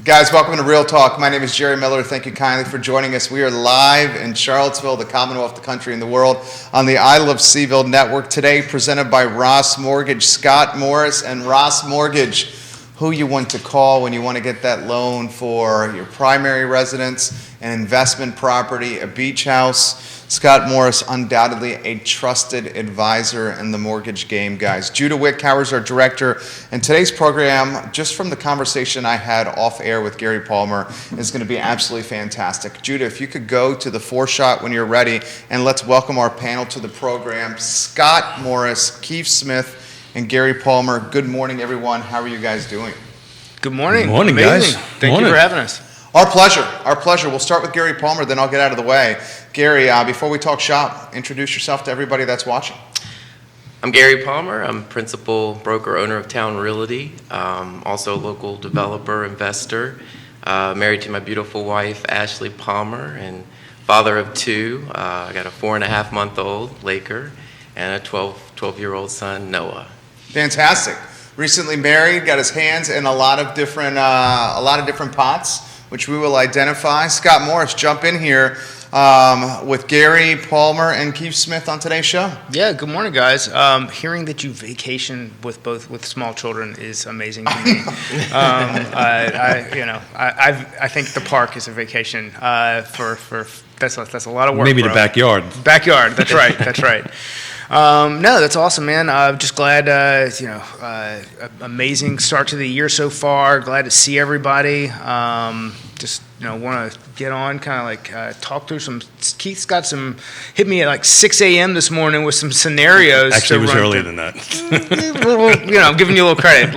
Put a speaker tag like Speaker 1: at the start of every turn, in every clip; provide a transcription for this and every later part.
Speaker 1: Guys, welcome to Real Talk. My name is Jerry Miller. Thank you kindly for joining us. We are live in Charlottesville, the Commonwealth, the country, and the world on the I Love CVille Network today, presented by Ross Mortgage. Scott Morris and Ross Mortgage, who you want to call when you want to get that loan for your primary residence, an investment property, a beach house. Scott Morris, undoubtedly a trusted advisor in the mortgage game, guys. Judah Wickhauer is our director, and today's program, just from the conversation I had off air with Gary Palmer, is going to be absolutely fantastic. Judah, if you could go to the four-shot when you're ready, and let's welcome our panel to the program. Scott Morris, Keith Smith, and Gary Palmer. Good morning, everyone. How are you guys doing?
Speaker 2: Good morning.
Speaker 3: Good morning,
Speaker 2: Amazing.
Speaker 3: guys.
Speaker 2: Thank you for having us.
Speaker 1: Our pleasure. Our pleasure. We'll start with Gary Palmer, then I'll get out of the way. Gary, before we talk shop, introduce yourself to everybody that's watching.
Speaker 4: I'm Gary Palmer. I'm principal broker owner of Town Realty, also a local developer, investor, married to my beautiful wife, Ashley Palmer, and father of two. I got a 4.5-month-old, Laker, and a 12-year-old son, Noah.
Speaker 1: Fantastic. Recently married, got his hands in a lot of different pots, which we will identify. Scott Morris, jump in here with Gary Palmer and Keith Smith on today's show.
Speaker 2: Yeah, good morning, guys. Hearing that you vacation with small children is amazing to me. I think the park is a vacation for that's a lot of work.
Speaker 3: Maybe the backyard.
Speaker 2: Backyard. That's right. That's right. No, that's awesome, man. I'm just glad, amazing start to the year so far. Glad to see everybody. Want to get on, kind of talk through some. Keith's got hit me at like 6 a.m. this morning with some scenarios.
Speaker 3: Actually, it was earlier than that.
Speaker 2: I'm giving you a little credit,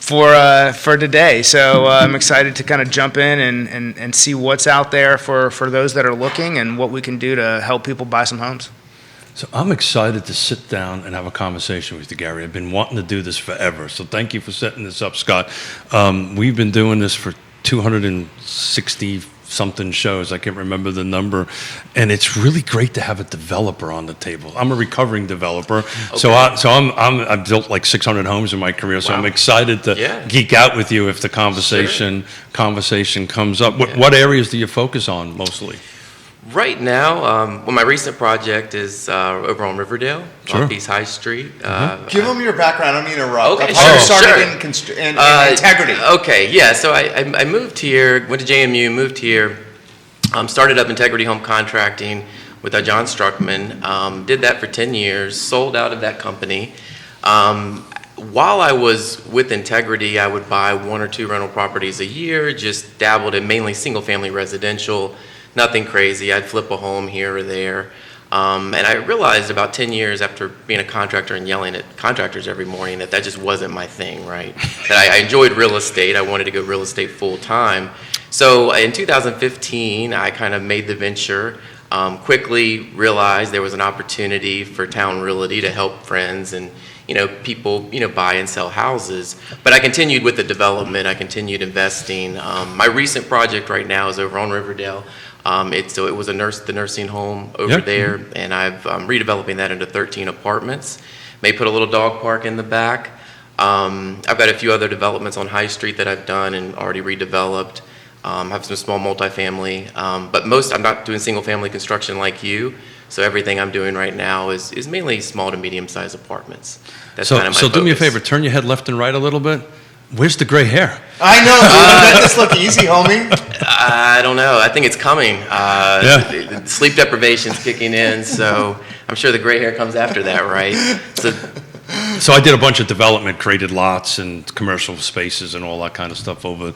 Speaker 2: for today. So I'm excited to kind of jump in and see what's out there for those that are looking and what we can do to help people buy some homes.
Speaker 3: So I'm excited to sit down and have a conversation with you, Gary. I've been wanting to do this forever. So thank you for setting this up, Scott. We've been doing this for 260-something shows. I can't remember the number. And it's really great to have a developer on the table. I'm a recovering developer. Okay. So I've built like 600 homes in my career. So wow. I'm excited to geek out with you if the conversation comes up. Yeah. What areas do you focus on mostly?
Speaker 4: Right now, my recent project is over on Riverdale, off East High Street.
Speaker 1: Give them your background. I don't mean to interrupt.
Speaker 4: Okay,
Speaker 1: How you started in integrity.
Speaker 4: Okay, yeah. So I moved here, went to JMU, moved here, started up Integrity Home Contracting with John Struckman. Did that for 10 years, sold out of that company. While I was with Integrity, I would buy 1 or 2 rental properties a year, just dabbled in mainly single-family residential. Nothing crazy. I'd flip a home here or there. And I realized about 10 years after being a contractor and yelling at contractors every morning that just wasn't my thing, right? That I enjoyed real estate. I wanted to go real estate full time. So in 2015, I kind of made the venture. Quickly realized there was an opportunity for Town Realty to help friends and people buy and sell houses. But I continued with the development. I continued investing. My recent project right now is over on Riverdale. It was the nursing home over there, and I'm redeveloping that into 13 apartments. May put a little dog park in the back. I've got a few other developments on High Street that I've done and already redeveloped. Have some small multifamily, but I'm not doing single family construction like you. So everything I'm doing right now is mainly small to medium sized apartments. That's kind of my focus.
Speaker 3: Do me a favor, turn your head left and right a little bit. Where's the gray hair?
Speaker 1: I know, dude. Let this look easy, homie.
Speaker 4: I don't know. I think it's coming. Sleep deprivation's kicking in, so I'm sure the gray hair comes after that, right?
Speaker 3: So I did a bunch of development, created lots and commercial spaces and all that kind of stuff over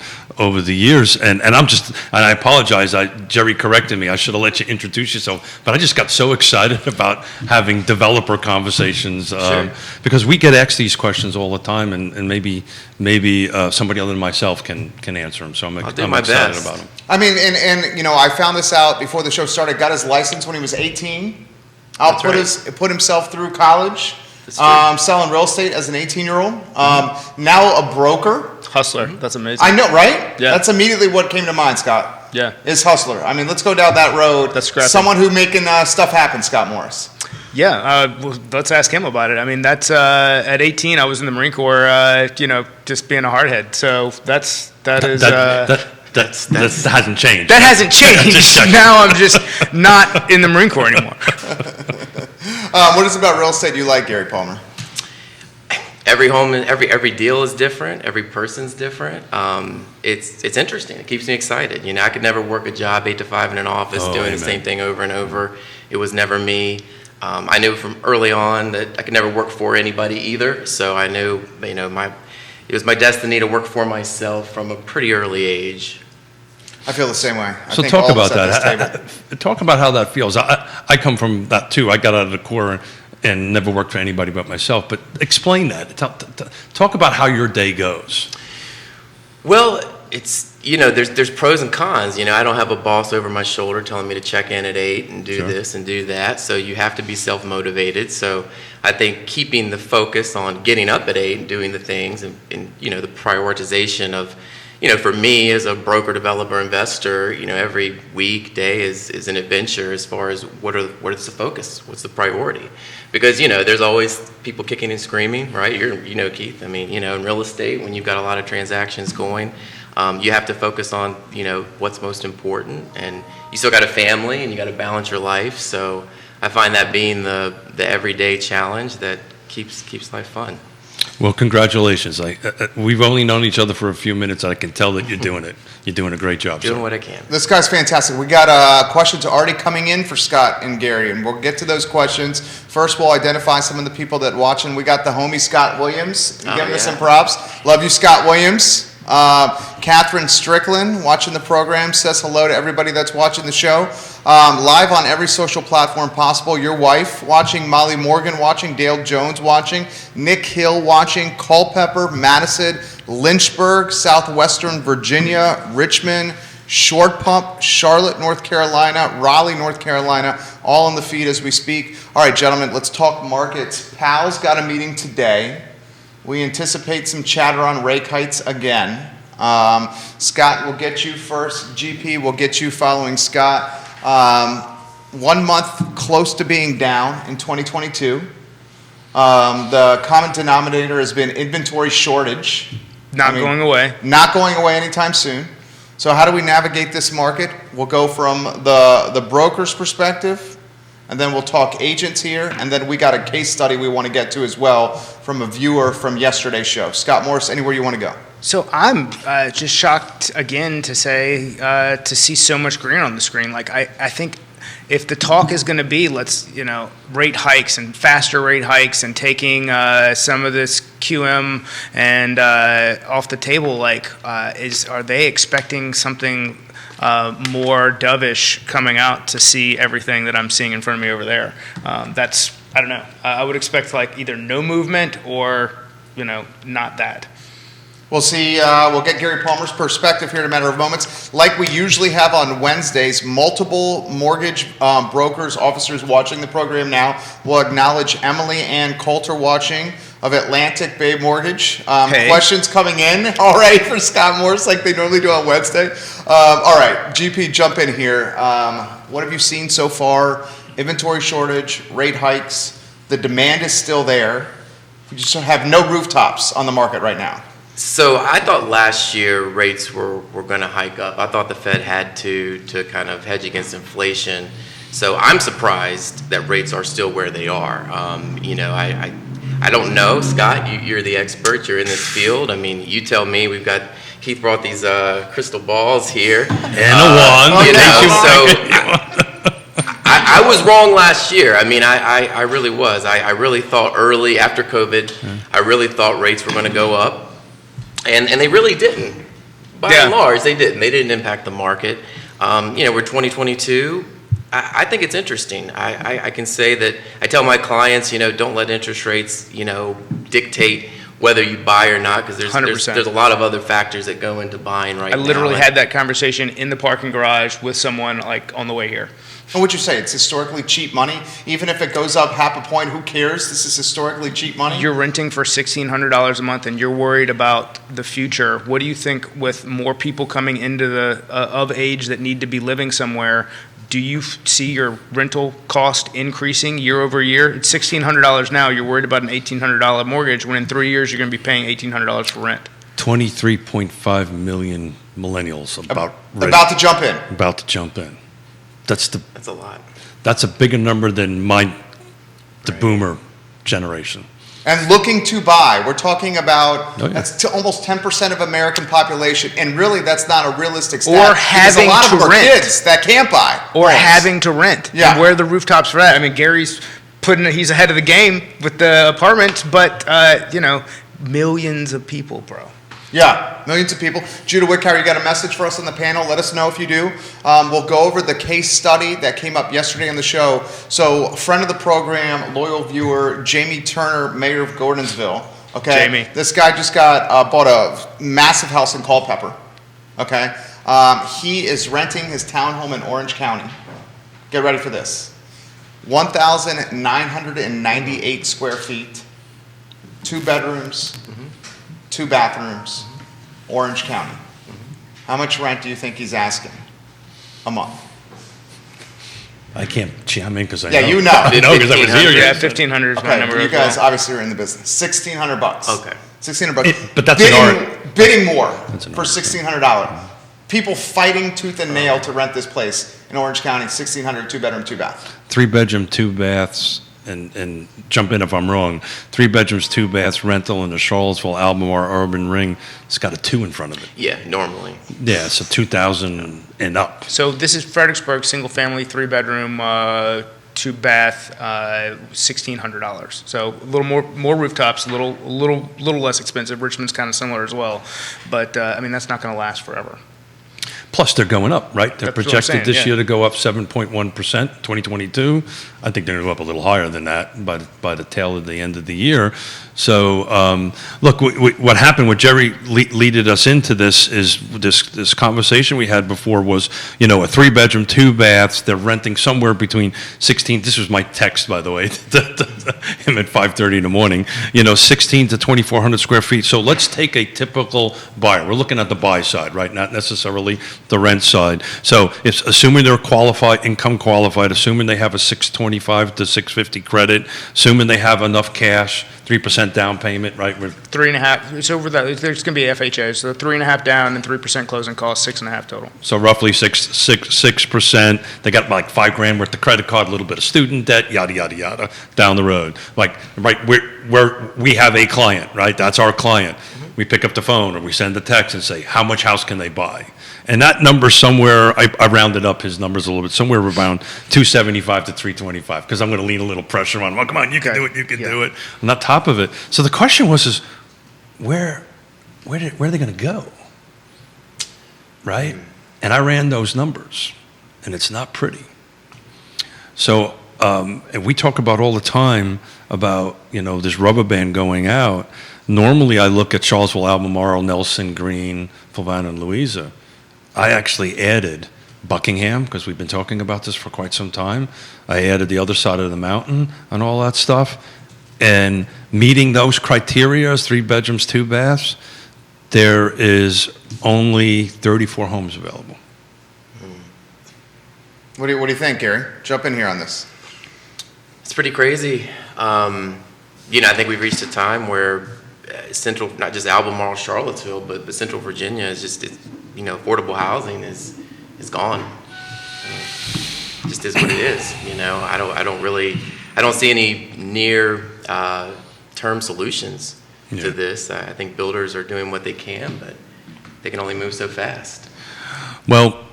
Speaker 3: the years. And I apologize. Jerry corrected me. I should have let you introduce yourself. But I just got so excited about having developer conversations because we get asked these questions all the time, and maybe somebody other than myself can answer them. So I'm excited about them.
Speaker 1: I mean, and I found this out before the show started. Got his license when he was 18. Put himself through college. Selling real estate as an 18-year-old. Now a broker.
Speaker 2: Hustler. That's amazing.
Speaker 1: I know, right?
Speaker 2: Yeah.
Speaker 1: That's immediately what came to mind, Scott.
Speaker 2: Yeah.
Speaker 1: Is hustler. I mean, let's go down that road.
Speaker 2: That's scrappy.
Speaker 1: Someone who making stuff happen, Scott Morris.
Speaker 2: Well, let's ask him about it. I mean, that's at 18, I was in the Marine Corps, just being a hardhead. So that
Speaker 3: hasn't changed.
Speaker 2: That hasn't changed.
Speaker 3: Just checking.
Speaker 2: Now I'm just not in the Marine Corps anymore.
Speaker 1: What is it about real estate you like, Gary Palmer?
Speaker 4: Every home, every deal is different. Every person's different. It's interesting. It keeps me excited. I could never work a job 8 to 5 in an office doing the same thing over and over. It was never me. I knew from early on that I could never work for anybody either. So I knew, it was my destiny to work for myself from a pretty early age.
Speaker 1: I feel the same way.
Speaker 3: So talk about that. Talk about how that feels. I come from that too. I got out of the Corps and never worked for anybody but myself. But explain that. Talk about how your day goes.
Speaker 4: Well, it's, there's pros and cons. I don't have a boss over my shoulder telling me to check in at 8 and do this and do that. So you have to be self-motivated. So I think keeping the focus on getting up at 8 and doing the things and the prioritization of, for me as a broker, developer, investor, every week, day is an adventure as far as what is the focus, what's the priority. Because, there's always people kicking and screaming, right? Keith, in real estate, when you've got a lot of transactions going, you have to focus on, what's most important. And you still got a family and you got to balance your life. So I find that being the everyday challenge that keeps life fun.
Speaker 3: Well, congratulations. We've only known each other for a few minutes, and I can tell that you're doing it. You're doing a great job.
Speaker 4: Doing what I can.
Speaker 1: This guy's fantastic. We got questions already coming in for Scott and Gary, and we'll get to those questions. First, we'll identify some of the people that watching. We got the homie Scott Williams. Giving us some props. Love you, Scott Williams. Catherine Strickland, watching the program, says hello to everybody that's watching the show. Live on every social platform possible. Your wife watching, Molly Morgan watching, Dale Jones watching, Nick Hill watching, Culpeper, Madison, Lynchburg, Southwestern Virginia, Richmond, Short Pump, Charlotte, North Carolina, Raleigh, North Carolina, all on the feed as we speak. All right, gentlemen, let's talk markets. Powell's got a meeting today. We anticipate some chatter on rate hikes again. Scott, we'll get you first. GP, we'll get you following Scott. 1 month close to being down in 2022. The common denominator has been inventory shortage.
Speaker 2: Going away.
Speaker 1: Not going away anytime soon. So how do we navigate this market? We'll go from the broker's perspective, and then we'll talk agents here, and then we got a case study we want to get to as well from a viewer from yesterday's show. Scott Morris, anywhere you want to go.
Speaker 2: So I'm just shocked again to see so much green on the screen. I think if the talk is going to be rate hikes and faster rate hikes and taking some of this QM and off the table, are they expecting something more dovish coming out to see everything that I'm seeing in front of me over there? I don't know. I would expect either no movement or not that.
Speaker 1: We'll see. We'll get Gary Palmer's perspective here in a matter of moments. Like we usually have on Wednesdays, multiple mortgage brokers, officers watching the program now. We'll acknowledge Emily Ann Coulter watching of Atlantic Bay Mortgage.
Speaker 2: Hey.
Speaker 1: Questions coming in, all right, for Scott Morris like they normally do on Wednesday. All right, GP, jump in here. What have you seen so far? Inventory shortage, rate hikes. The demand is still there. We just have no rooftops on the market right now.
Speaker 4: So I thought last year rates were going to hike up. I thought the Fed had to kind of hedge against inflation. So I'm surprised that rates are still where they are. I don't know, Scott. You're the expert. You're in this field. You tell me. We've got Keith brought these crystal balls here
Speaker 3: and a wand.
Speaker 4: I was wrong last year. I really was. I really thought early after COVID, I really thought rates were going to go up. And they really didn't. By and large, they didn't. They didn't impact the market. We're 2022. I think it's interesting. I can say that I tell my clients, don't let interest rates, dictate whether you buy or not, because there's a lot of other factors that go into buying right now.
Speaker 2: I literally had that conversation in the parking garage with someone on the way here.
Speaker 1: And what'd you say? It's historically cheap money? Even if it goes up half a point, who cares? This is historically cheap money?
Speaker 2: You're renting for $1,600 a month and you're worried about the future. What do you think with more people coming into of age that need to be living somewhere? do you see your rental cost increasing year over year? It's $1,600 now. You're worried about an $1,800 mortgage when in 3 years you're going to be paying $1,800 for rent.
Speaker 3: 23.5 million millennials
Speaker 1: About to jump in.
Speaker 3: about to jump in. That's
Speaker 4: a lot.
Speaker 3: a bigger number than the boomer generation.
Speaker 1: And looking to buy. We're talking about,
Speaker 3: Oh, yeah.
Speaker 1: that's to almost 10% of American population, and really that's not a realistic stat.
Speaker 2: Or
Speaker 1: because
Speaker 2: having
Speaker 1: a lot
Speaker 2: to
Speaker 1: of them are
Speaker 2: rent.
Speaker 1: kids that can't buy.
Speaker 2: Or
Speaker 1: homes.
Speaker 2: having to rent.
Speaker 1: Yeah.
Speaker 2: And where the rooftops are at. I mean, Gary's he's ahead of the game with the apartments, but, millions of people, bro.
Speaker 1: Yeah, millions of people. Judah Whitcar, you got a message for us on the panel? Let us know if you do. We'll go over the case study that came up yesterday on the show. So, friend of the program, loyal viewer, Jamie Turner, mayor of Gordonsville. Okay,
Speaker 2: Jamie.
Speaker 1: This guy just bought a massive house in Culpeper. Okay, he is renting his townhome in Orange County. Get ready for this: 1,998 square feet, 2 bedrooms. 2 bathrooms, Orange County. How much rent do you think he's asking a month?
Speaker 3: I can't chime in because I
Speaker 1: Yeah,
Speaker 3: know.
Speaker 1: you know.
Speaker 3: I know because I was here.
Speaker 2: Yeah, 1,500 is my
Speaker 1: Okay,
Speaker 2: number.
Speaker 1: you
Speaker 2: as
Speaker 1: guys
Speaker 2: well.
Speaker 1: obviously are in the business. $1,600.
Speaker 4: Okay.
Speaker 1: $1,600.
Speaker 3: But that's
Speaker 1: bidding more
Speaker 3: That's an
Speaker 1: for $1,600. People fighting tooth and nail to rent this place in Orange County. 1,600, 2 bedroom, 2 bath.
Speaker 3: 3 bedroom, 2 baths, and jump in if I'm wrong. 3 bedrooms, 2 baths rental in the Charlottesville, Albemarle urban ring. It's got a 2 in front of it.
Speaker 4: Yeah, normally.
Speaker 3: Yeah, so 2,000 and up.
Speaker 2: So this is Fredericksburg, single family, 3 bedroom, 2 bath, $1,600. So a little more rooftops, a little less expensive. Richmond's kind of similar as well, but that's not going to last forever.
Speaker 3: Plus, they're going up, right? They're
Speaker 2: That's what I'm
Speaker 3: projected
Speaker 2: saying,
Speaker 3: this
Speaker 2: yeah.
Speaker 3: year to go up 7.1%, 2022. I think they're going to go up a little higher than that by the tail of the end of the year. So, look, what happened, what Jerry leaded us into this is this conversation we had before was, a 3-bedroom, 2 baths. They're renting somewhere between 16. This was my text, by the way, him at 5:30 in the morning. 16 to 2,400 square feet. So let's take a typical buyer. We're looking at the buy side, right? Not necessarily the rent side. So it's assuming they're qualified, income qualified, assuming they have a 625 to 650 credit, assuming they have enough cash, 3% down payment, right?
Speaker 2: 3.5. It's over that. There's going to be FHA, so 3.5 down and 3% closing cost, 6.5 total.
Speaker 3: So roughly 6%. They got like $5,000 worth of credit card, a little bit of student debt, yada yada yada, down the road. Like right, we have a client, right? That's our client. We pick up the phone or we send a text and say, how much house can they buy? And that number somewhere, I rounded up his numbers a little bit, somewhere around 275 to 325, because I'm going to lean a little pressure on him. Oh, come on, you can do it, you can do it. On top of it. So the question was, where are they going to go? Right? And I ran those numbers, and it's not pretty. So, and we talk about all the time about, this rubber band going out. Normally, I look at Charlottesville, Albemarle, Nelson, Green, Fulvana, and Louisa. I actually added Buckingham, because we've been talking about this for quite some time. I added the other side of the mountain and all that stuff. And meeting those criteria, 3 bedrooms, 2 baths, there is only 34 homes available.
Speaker 1: What do you think, Gary? Jump in here on this.
Speaker 4: It's pretty crazy. I think we've reached a time where central, not just Albemarle, Charlottesville, but Central Virginia is just, affordable housing is gone. It just is what it is. I don't see any near term solutions to this. I think builders are doing what they can, but they can only move so fast.
Speaker 3: Well,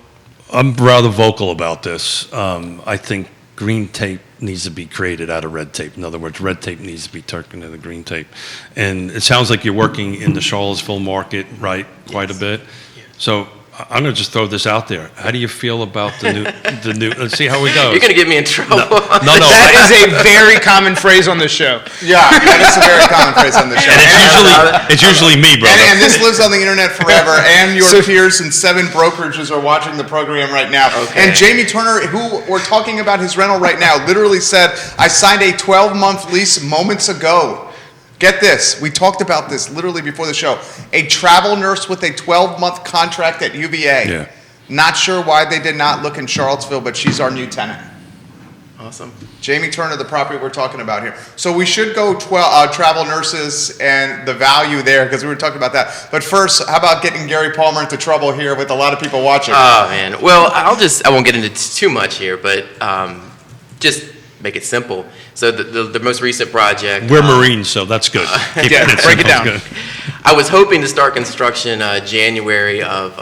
Speaker 3: I'm rather vocal about this. I think green tape needs to be created out of red tape. In other words, red tape needs to be turned into the green tape. And it sounds like you're working in the Charlottesville market, right, quite a bit. So I'm going to just throw this out there. How do you feel about the new? Let's see how we go.
Speaker 4: You're going to get me in trouble.
Speaker 3: No.
Speaker 2: That is a very common phrase on the show.
Speaker 1: Yeah, that is a very common phrase on the show.
Speaker 3: And it's usually me, brother.
Speaker 1: And this lives on the internet forever, and your peers in 7 brokerages are watching the program right now.
Speaker 4: Okay.
Speaker 1: And Jamie Turner, who we're talking about his rental right now, literally said, I signed a 12-month lease moments ago. Get this, we talked about this literally before the show. A travel nurse with a 12-month contract at UVA.
Speaker 3: Yeah.
Speaker 1: Not sure why they did not look in Charlottesville, but she's our new tenant.
Speaker 4: Awesome.
Speaker 1: Jamie Turner, the property we're talking about here. So we should go travel nurses and the value there, because we were talking about that. But first, how about getting Gary Palmer into trouble here with a lot of people watching?
Speaker 4: Oh, man. Well, I won't get into too much here, but just make it simple. So the most recent project.
Speaker 3: We're Marines, so that's good. Keep
Speaker 2: yeah, break it
Speaker 3: simple,
Speaker 2: down.
Speaker 3: good.
Speaker 4: I was hoping to start construction January of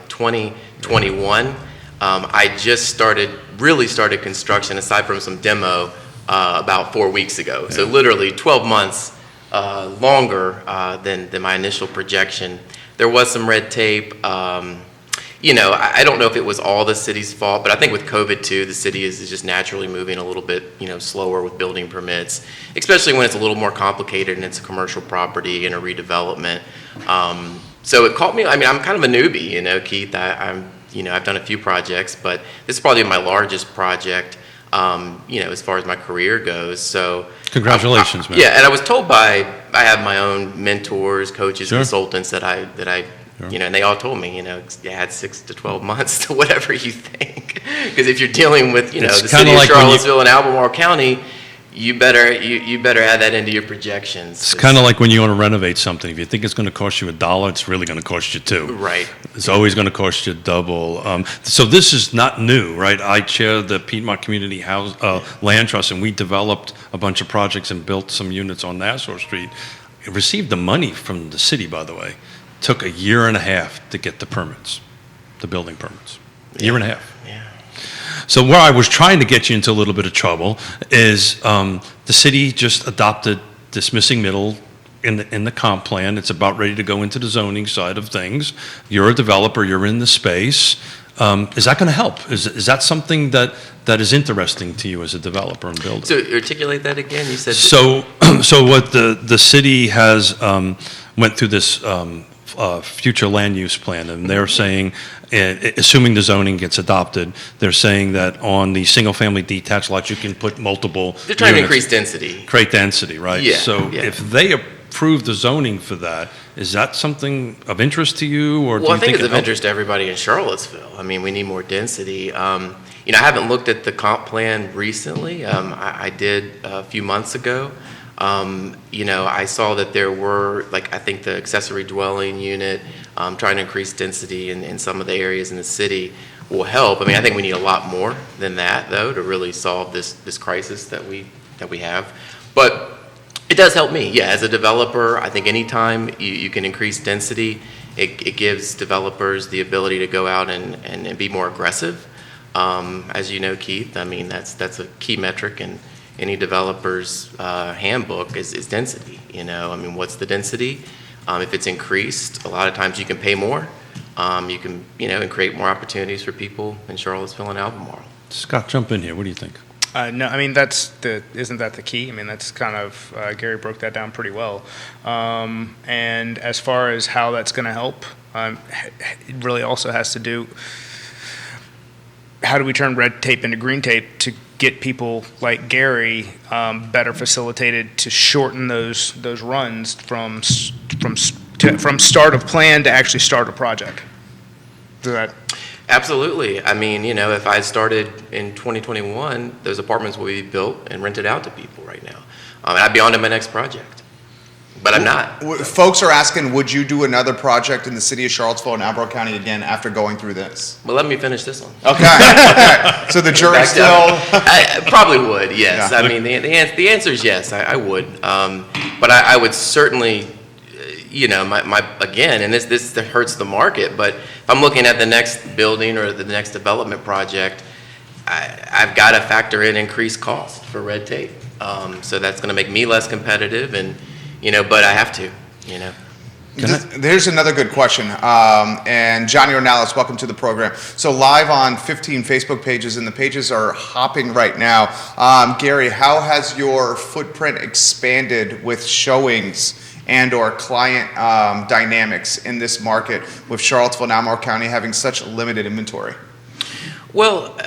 Speaker 4: 2021. I just really started construction, aside from some demo, about 4 weeks ago. So literally 12 months longer than my initial projection. There was some red tape. I don't know if it was all the city's fault, but I think with COVID too, the city is just naturally moving a little bit, slower with building permits, especially when it's a little more complicated and it's a commercial property and a redevelopment. So it caught me. I mean, I'm kind of a newbie, Keith. I've done a few projects, but this is probably my largest project, as far as my career goes. So
Speaker 3: Congratulations, man.
Speaker 4: Yeah, and I was told I have my own mentors, coaches,
Speaker 3: Sure.
Speaker 4: consultants that I
Speaker 3: Sure.
Speaker 4: and they all told me, add 6 to 12 months to whatever you think. Because if you're dealing with,
Speaker 3: It's
Speaker 4: the
Speaker 3: kinda
Speaker 4: city of
Speaker 3: like when you-
Speaker 4: Charlottesville and Albemarle County, you better add that into your projections.
Speaker 3: It's kind of like when you want to renovate something. If you think it's going to cost you $1, it's really going to cost you $2.
Speaker 4: Right.
Speaker 3: It's always going to cost you double. So this is not new, right? I chair the Piedmont Community House Land Trust, and we developed a bunch of projects and built some units on Nassau Street. It received the money from the city, by the way. Took a year and a half to get the permits, the building permits. A year and a half.
Speaker 4: Yeah.
Speaker 3: So where I was trying to get you into a little bit of trouble is the city just adopted this missing middle in the comp plan. It's about ready to go into the zoning side of things. You're a developer. You're in the space. Is that going to help? Is that something that is interesting to you as a developer and builder?
Speaker 4: So articulate that again. You said
Speaker 3: So what the city has went through this future land use plan, and they're saying, assuming the zoning gets adopted, they're saying that on the single-family detached lots, you can put multiple
Speaker 4: they're trying to
Speaker 3: units.
Speaker 4: increase density.
Speaker 3: Create density, right?
Speaker 4: Yeah,
Speaker 3: So
Speaker 4: yeah.
Speaker 3: if they approve the zoning for that, is that something of interest to you, or do
Speaker 4: Well,
Speaker 3: you
Speaker 4: I think it's
Speaker 3: it
Speaker 4: of
Speaker 3: helps?
Speaker 4: interest to everybody in Charlottesville. I mean, we need more density. I haven't looked at the comp plan recently. I did a few months ago. I saw that there were, I think the accessory dwelling unit, trying to increase density in some of the areas in the city will help. I mean, I think we need a lot more than that, though, to really solve this crisis that we have. But it does help me, yeah. As a developer, I think anytime you can increase density, it gives developers the ability to go out and be more aggressive. As you know, Keith, I mean, that's a key metric in any developer's handbook is density. I mean, what's the density? If it's increased, a lot of times you can pay more. You can, and create more opportunities for people in Charlottesville and Albemarle.
Speaker 3: Scott, jump in here. What do you think?
Speaker 2: No, I mean, isn't that the key? I mean, that's kind of, Gary broke that down pretty well. And as far as how that's going to help, it really also has to do, how do we turn red tape into green tape to get people like Gary better facilitated to shorten those runs from start of plan to actually start a project? Does that?
Speaker 4: Absolutely. I mean, if I started in 2021, those apartments will be built and rented out to people right now. And I'd be on to my next project. But I'm not.
Speaker 1: Folks are asking, would you do another project in the city of Charlottesville and Albemarle County again after going through this?
Speaker 4: Well, let me finish this one.
Speaker 1: Okay. So the jury's still.
Speaker 4: I probably would, yes.
Speaker 1: Yeah.
Speaker 4: I mean, the answer is yes, I would. But I would certainly, again, and this hurts the market, but if I'm looking at the next building or the next development project, I've got to factor in increased cost for red tape. So that's going to make me less competitive, and but I have to.
Speaker 1: There's another good question. And Johnny Ornelas, welcome to the program. So live on 15 Facebook pages, and the pages are hopping right now. Gary, how has your footprint expanded with showings and or client dynamics in this market with Charlottesville and Albemarle County having such limited inventory?
Speaker 4: Well,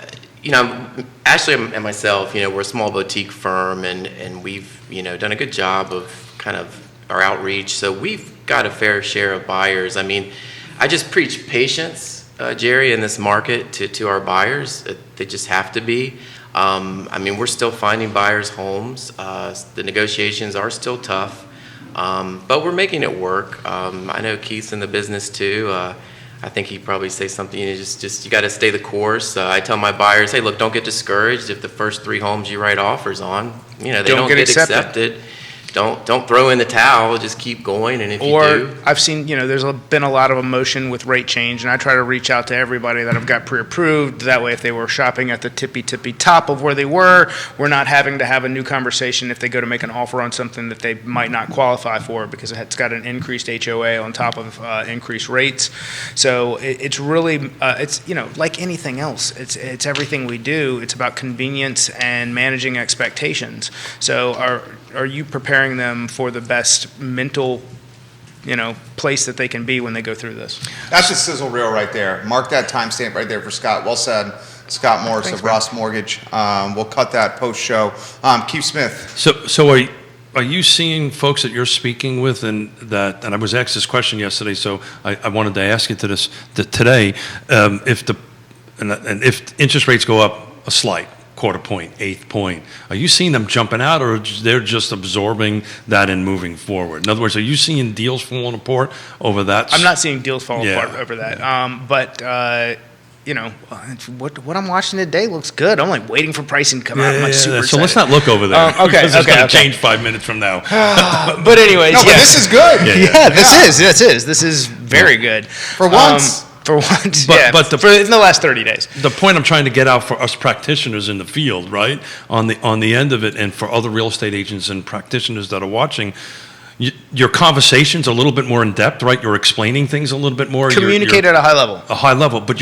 Speaker 4: Ashley and myself, we're a small boutique firm, and we've, done a good job of kind of our outreach. So we've got a fair share of buyers. I mean, I just preach patience Jerry, in this market to our buyers. They just have to be. I mean, we're still finding buyers homes. The negotiations are still tough, but we're making it work. I know Keith's in the business too. I think he'd probably say something, you got to stay the course. I tell my buyers, hey, look, don't get discouraged if the first 3 homes you write offers on, they don't get accepted. Don't throw in the towel, just keep going, and if you do.
Speaker 2: I've seen, there's been a lot of emotion with rate change, and I try to reach out to everybody that I've got pre-approved. That way, if they were shopping at the tippy top of where they we're not having to have a new conversation if they go to make an offer on something that they might not qualify for because it's got an increased HOA on top of increased rates. So it's really, like anything else, it's everything we do. It's about convenience and managing expectations. So are you preparing them for the best mental, place that they can be when they go through this?
Speaker 1: That's the sizzle reel right there. Mark that timestamp right there for Scott. Well said. Scott Morris of Ross Mortgage. We'll cut that post-show. Keith Smith.
Speaker 3: So are you seeing folks that you're speaking with, and I was asked this question yesterday, so I wanted to ask you today, if interest rates go up a slight, quarter point, eighth point, are you seeing them jumping out, or they're just absorbing that and moving forward? In other words, are you seeing deals falling apart over that?
Speaker 2: I'm not seeing deals fall apart over that. What I'm watching today looks good. I'm like waiting for pricing to come out. I'm like super excited.
Speaker 3: So let's not look over there.
Speaker 2: Okay,
Speaker 3: because it's going to change 5 minutes from now.
Speaker 2: But anyways,
Speaker 1: No, but this is good.
Speaker 2: This is very good.
Speaker 1: For once.
Speaker 2: For once,
Speaker 3: But
Speaker 2: in the last 30 days.
Speaker 3: The point I'm trying to get out for us practitioners in the field, right, on the end of it, and for other real estate agents and practitioners that are watching, your conversation's a little bit more in depth, right? You're explaining things a little bit more.
Speaker 2: Communicate at a high level.
Speaker 3: A high level, but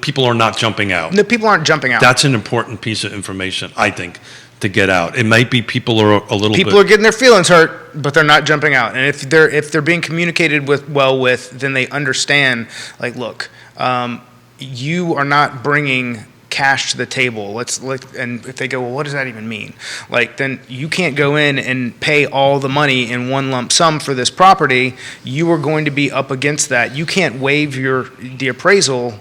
Speaker 3: people are not jumping out.
Speaker 2: No, people aren't jumping out.
Speaker 3: That's an important piece of information, I think, to get out. It might be people are a little
Speaker 2: People are getting their feelings hurt, but they're not jumping out. And if they're being communicated with, then they understand, like, look, you are not bringing cash to the table. And if they go, well, what does that even mean? Like, then you can't go in and pay all the money in one lump sum for this property. You are going to be up against that. You can't waive the appraisal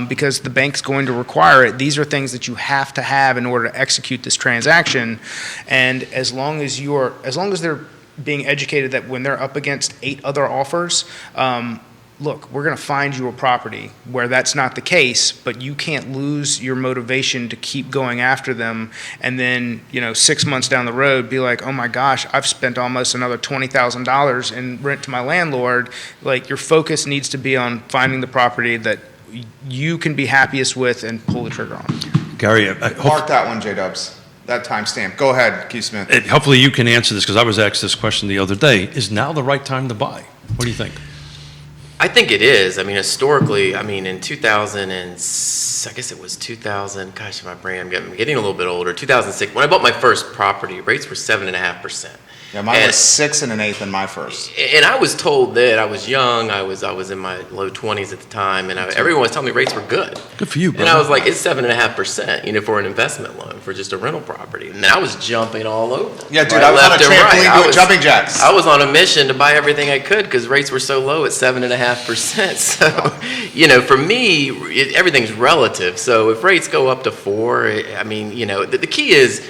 Speaker 2: because the bank's going to require it. These are things that you have to have in order to execute this transaction. And as long as they're being educated that when they're up against 8 other offers, look, we're going to find you a property where that's not the case, but you can't lose your motivation to keep going after them. And then, 6 months down the road, be like, oh my gosh, I've spent almost another $20,000 in rent to my landlord. Like, your focus needs to be on finding the property that you can be happiest with and pull the trigger on.
Speaker 3: Gary,
Speaker 1: Mark that one, J-Dubs. That timestamp. Go ahead, Keith Smith.
Speaker 3: hopefully you can answer this, because I was asked this question the other day. Is now the right time to buy? What do you think?
Speaker 4: I think it is. I mean, historically, in 2000 and I guess it was 2000. Gosh, my brain, I'm getting a little bit older. 2006, when I bought my first property, rates were 7.5%.
Speaker 1: Yeah, mine was 6 1/8 in my first.
Speaker 4: And I was told that I was young. I was in my low 20s at the time, and everyone was telling me rates were good.
Speaker 3: Good for you, brother.
Speaker 4: And I was like, it's 7.5%, for an investment loan for just a rental property. And I was jumping all over.
Speaker 1: Yeah, dude, I was on a trampoline doing jumping jacks.
Speaker 4: I was on a mission to buy everything I could because rates were so low at 7.5%. So, for me, everything's relative. So if rates go up to 4, the key is,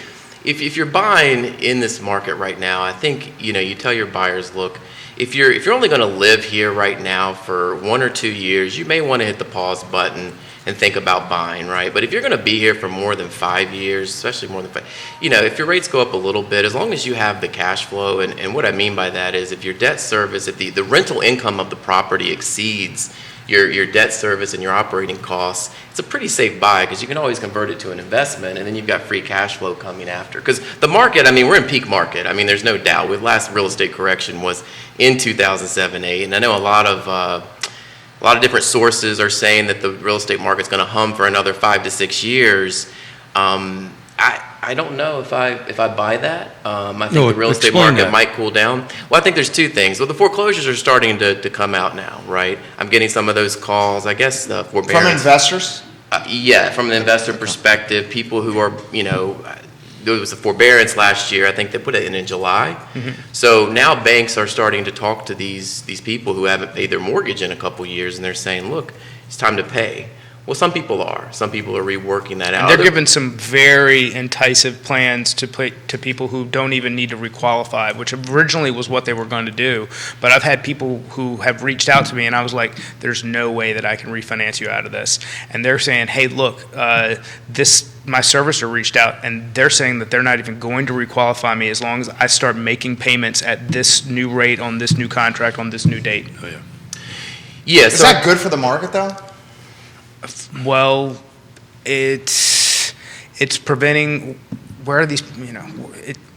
Speaker 4: if you're buying in this market right now, I think, you tell your buyers, look, if you're only going to live here right now for 1 or 2 years, you may want to hit the pause button and think about buying, right? But if you're going to be here for more than 5 years, especially more than 5, if your rates go up a little bit, as long as you have the cash flow, and what I mean by that is if your debt service, if the rental income of the property exceeds your debt service and your operating costs, it's a pretty safe buy because you can always convert it to an investment, and then you've got free cash flow coming after. Because the market, we're in peak market. There's no doubt. The last real estate correction was in 2007-8, and I know a lot of different sources are saying that the real estate market's going to hum for another 5 to 6 years. I don't know if I buy that. I think the real estate market might cool down. Well, I think there's 2 things. Well, the foreclosures are starting to come out now, right? I'm getting some of those calls. I guess the forbearance.
Speaker 1: From investors?
Speaker 4: Yeah, from the investor perspective, people who are, there was a forbearance last year. I think they put it in July. So now banks are starting to talk to these people who haven't paid their mortgage in a couple years, and they're saying, look, it's time to pay. Well, some people are. Some people are reworking that out.
Speaker 2: And they're giving some very enticing plans to people who don't even need to requalify, which originally was what they were going to do. But I've had people who have reached out to me, and I was like, there's no way that I can refinance you out of this. And they're saying, hey, look, my servicer reached out, and they're saying that they're not even going to requalify me as long as I start making payments at this new rate on this new contract on this new date.
Speaker 3: Oh, yeah.
Speaker 4: Yeah,
Speaker 1: Is that good for the market, though?
Speaker 2: Well, it's preventing. Where are these?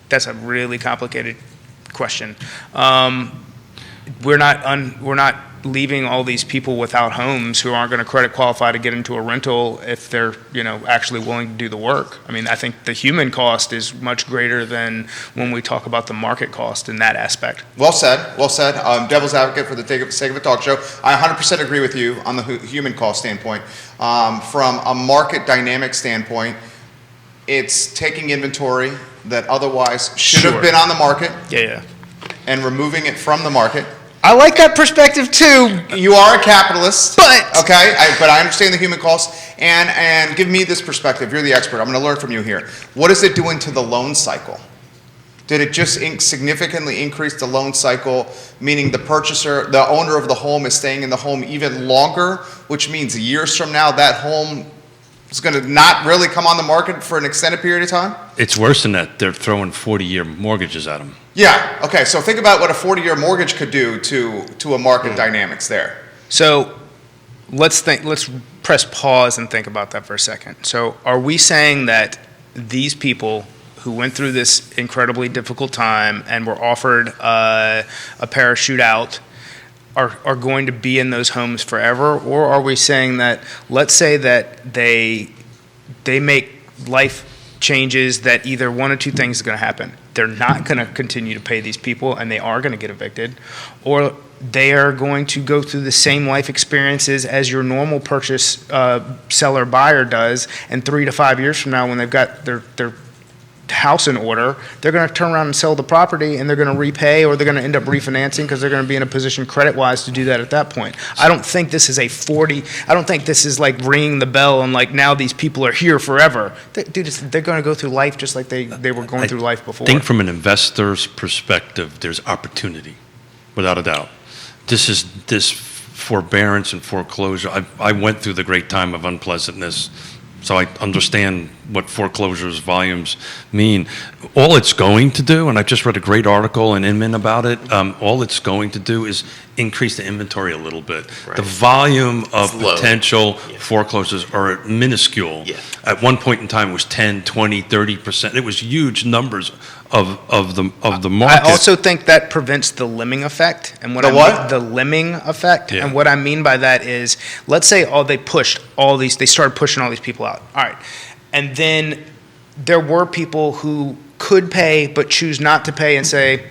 Speaker 2: That's a really complicated question. We're not leaving all these people without homes who aren't going to credit qualify to get into a rental if they're actually willing to do the work. I mean, I think the human cost is much greater than when we talk about the market cost in that aspect.
Speaker 1: Well said. Well said. Devil's advocate for the sake of a talk show. I 100% agree with you on the human cost standpoint. From a market dynamic standpoint, it's taking inventory that otherwise should have been on the market
Speaker 2: Yeah.
Speaker 1: and removing it from the market.
Speaker 2: I like that perspective too.
Speaker 1: You are a capitalist,
Speaker 2: But-
Speaker 1: okay. But I understand the human cost, and give me this perspective. You're the expert. I'm going to learn from you here. What is it doing to the loan cycle? Did it just significantly increase the loan cycle, meaning the owner of the home is staying in the home even longer, which means years from now that home is going to not really come on the market for an extended period of time?
Speaker 3: It's worse than that. They're throwing 40-year mortgages at them.
Speaker 1: Yeah. Okay. So think about what a 40-year mortgage could do to a market dynamics there.
Speaker 2: So let's press pause and think about that for a second. So are we saying that these people who went through this incredibly difficult time and were offered a parachute out are going to be in those homes forever? Or are we saying that, let's say that they make life changes that either one or two things is going to happen. They're not going to continue to pay these people and they are going to get evicted, or they are going to go through the same life experiences as your normal purchase seller buyer does, and 3 to 5 years from now when they've got their house in order, they're going to turn around and sell the property and they're going to repay, or they're going to end up refinancing because they're going to be in a position credit-wise to do that at that point. I don't think this is I don't think this is like ringing the bell and like now these people are here forever. Dude, they're going to go through life just like they were going through life before.
Speaker 3: I think from an investor's perspective, there's opportunity, without a doubt. This forbearance and foreclosure, I went through the great time of unpleasantness, so I understand what foreclosures volumes mean. All it's going to do, and I just read a great article in Inman about it, all it's going to do is increase the inventory a little bit.
Speaker 4: Right.
Speaker 3: The volume of
Speaker 4: It's low.
Speaker 3: potential foreclosures are minuscule.
Speaker 4: Yeah.
Speaker 3: At one point in time, it was 10, 20, 30%. It was huge numbers of the market.
Speaker 2: I also think that prevents the limbing effect. And
Speaker 1: The what?
Speaker 2: The limbing effect.
Speaker 3: Yeah.
Speaker 2: And what I mean by that is, let's say they started pushing all these people out. All right. And then there were people who could pay but choose not to pay and say,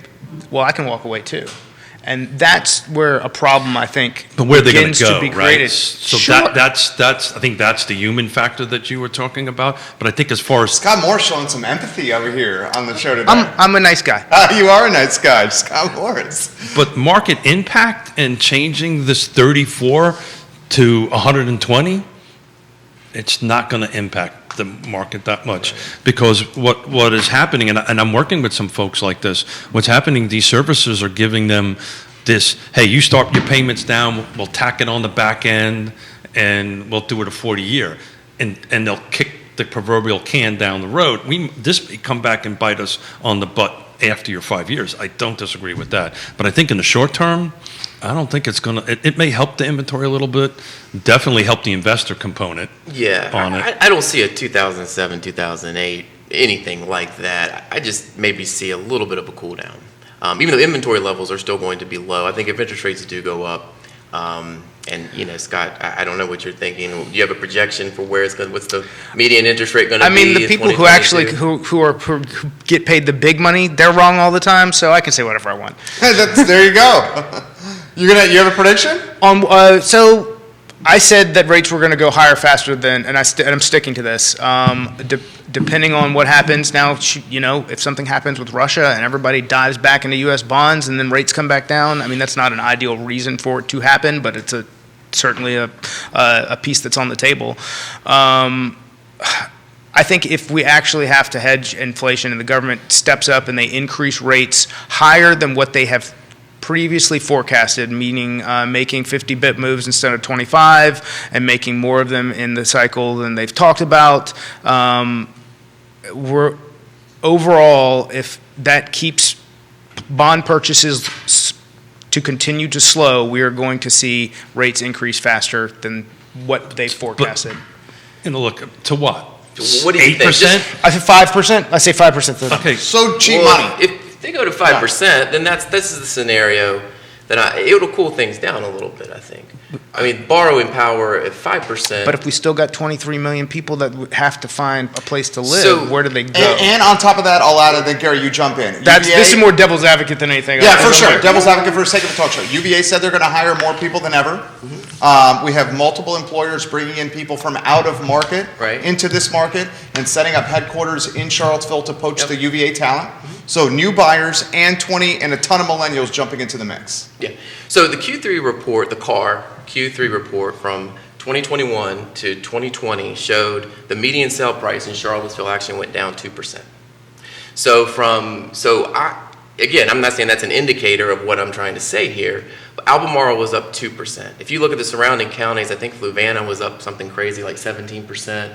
Speaker 2: well, I can walk away too. And that's where a problem, I think,
Speaker 3: But where they're going
Speaker 2: begins
Speaker 3: to go,
Speaker 2: be
Speaker 3: right?
Speaker 2: created.
Speaker 3: So
Speaker 2: Sure.
Speaker 3: that's I think that's the human factor that you were talking about. But I think as far as
Speaker 1: Scott Moore showing some empathy over here on the show today.
Speaker 2: I'm a nice guy.
Speaker 1: You are a nice guy, Scott Morris.
Speaker 3: but market impact and changing this 34 to 120, it's not going to impact the market that much, because what is happening, and I'm working with some folks like this, what's happening, these servicers are giving them this, hey, you start your payments down, we'll tack it on the back end, and we'll do it a 40-year, and they'll kick the proverbial can down the road. This may come back and bite us on the butt after your 5 years. I don't disagree with that, but I think in the short term, I don't think it's going to, it may help the inventory a little bit, definitely help the investor component.
Speaker 4: Yeah,
Speaker 3: On it.
Speaker 4: I don't see a 2007, 2008, anything like that. I just maybe see a little bit of a cool down. Even though inventory levels are still going to be low, I think if interest rates do go up, and Scott, I don't know what you're thinking. Do you have a projection for what's the median interest rate going to be?
Speaker 2: I mean, the
Speaker 4: in
Speaker 2: people who
Speaker 4: 2022?
Speaker 2: actually who get paid the big money, they're wrong all the time. So I can say whatever I want.
Speaker 1: There you go. You have a prediction?
Speaker 2: So I said that rates were going to go higher faster than, and I'm sticking to this. Depending on what happens now, if something happens with Russia and everybody dives back into U.S. bonds and then rates come back down, I mean, that's not an ideal reason for it to happen, but it's certainly a piece that's on the table. I think if we actually have to hedge inflation and the government steps up and they increase rates higher than what they have previously forecasted, meaning making 50 bip moves instead of 25 and making more of them in the cycle than they've talked about, we're overall, if that keeps bond purchases to continue to slow, we are going to see rates increase faster than what they forecasted.
Speaker 3: Look, to what?
Speaker 4: What do you think?
Speaker 3: 8%?
Speaker 2: I said 5%. I say 5%.
Speaker 3: Okay.
Speaker 1: So cheap
Speaker 4: Well,
Speaker 1: money.
Speaker 4: If they go to 5%, then this is the scenario that it'll cool things down a little bit, I think. I mean, borrowing power at 5%.
Speaker 2: But if we still got 23 million people that would have to find a place to live,
Speaker 4: So-
Speaker 2: where do they go?
Speaker 1: And on top of that, I'll add, and then Gary, you jump in.
Speaker 2: This
Speaker 1: UVA
Speaker 2: is more devil's advocate than anything
Speaker 1: Yeah,
Speaker 2: else.
Speaker 1: for sure. Devil's advocate for the sake of a talk show. UVA said they're going to hire more people than ever. We have multiple employers bringing in people from out of market
Speaker 4: Right.
Speaker 1: into this market and setting up headquarters in Charlottesville to poach
Speaker 4: Yep.
Speaker 1: the UVA talent. So new buyers and a ton of millennials jumping into the mix.
Speaker 4: Yeah. So the Q3 report, the CAR Q3 report from 2021 to 2020 showed the median sale price in Charlottesville actually went down 2%. Again, I'm not saying that's an indicator of what I'm trying to say here, but Albemarle was up 2%. If you look at the surrounding counties, I think Fluvanna was up something crazy like 17%.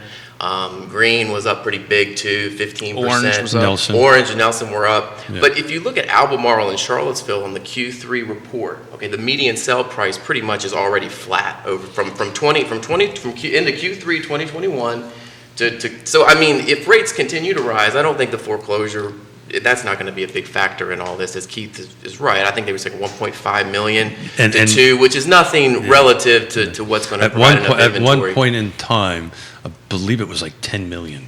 Speaker 4: Greene was up pretty big too, 15%.
Speaker 2: Orange was up.
Speaker 3: Nelson.
Speaker 4: Orange and Nelson were up.
Speaker 3: Yeah.
Speaker 4: But if you look at Albemarle and Charlottesville on the Q3 report, okay, the median sale price pretty much is already flat over from into Q3 2021 so I mean, if rates continue to rise, I don't think the foreclosure, that's not going to be a big factor in all this, as Keith is right. I think there was like 1.5 million
Speaker 3: And-
Speaker 4: to
Speaker 3: and-
Speaker 4: 2, which is nothing relative to what's going to
Speaker 3: At
Speaker 4: provide
Speaker 3: one,
Speaker 4: enough
Speaker 3: at
Speaker 4: inventory.
Speaker 3: one point in time, I believe it was like 10 million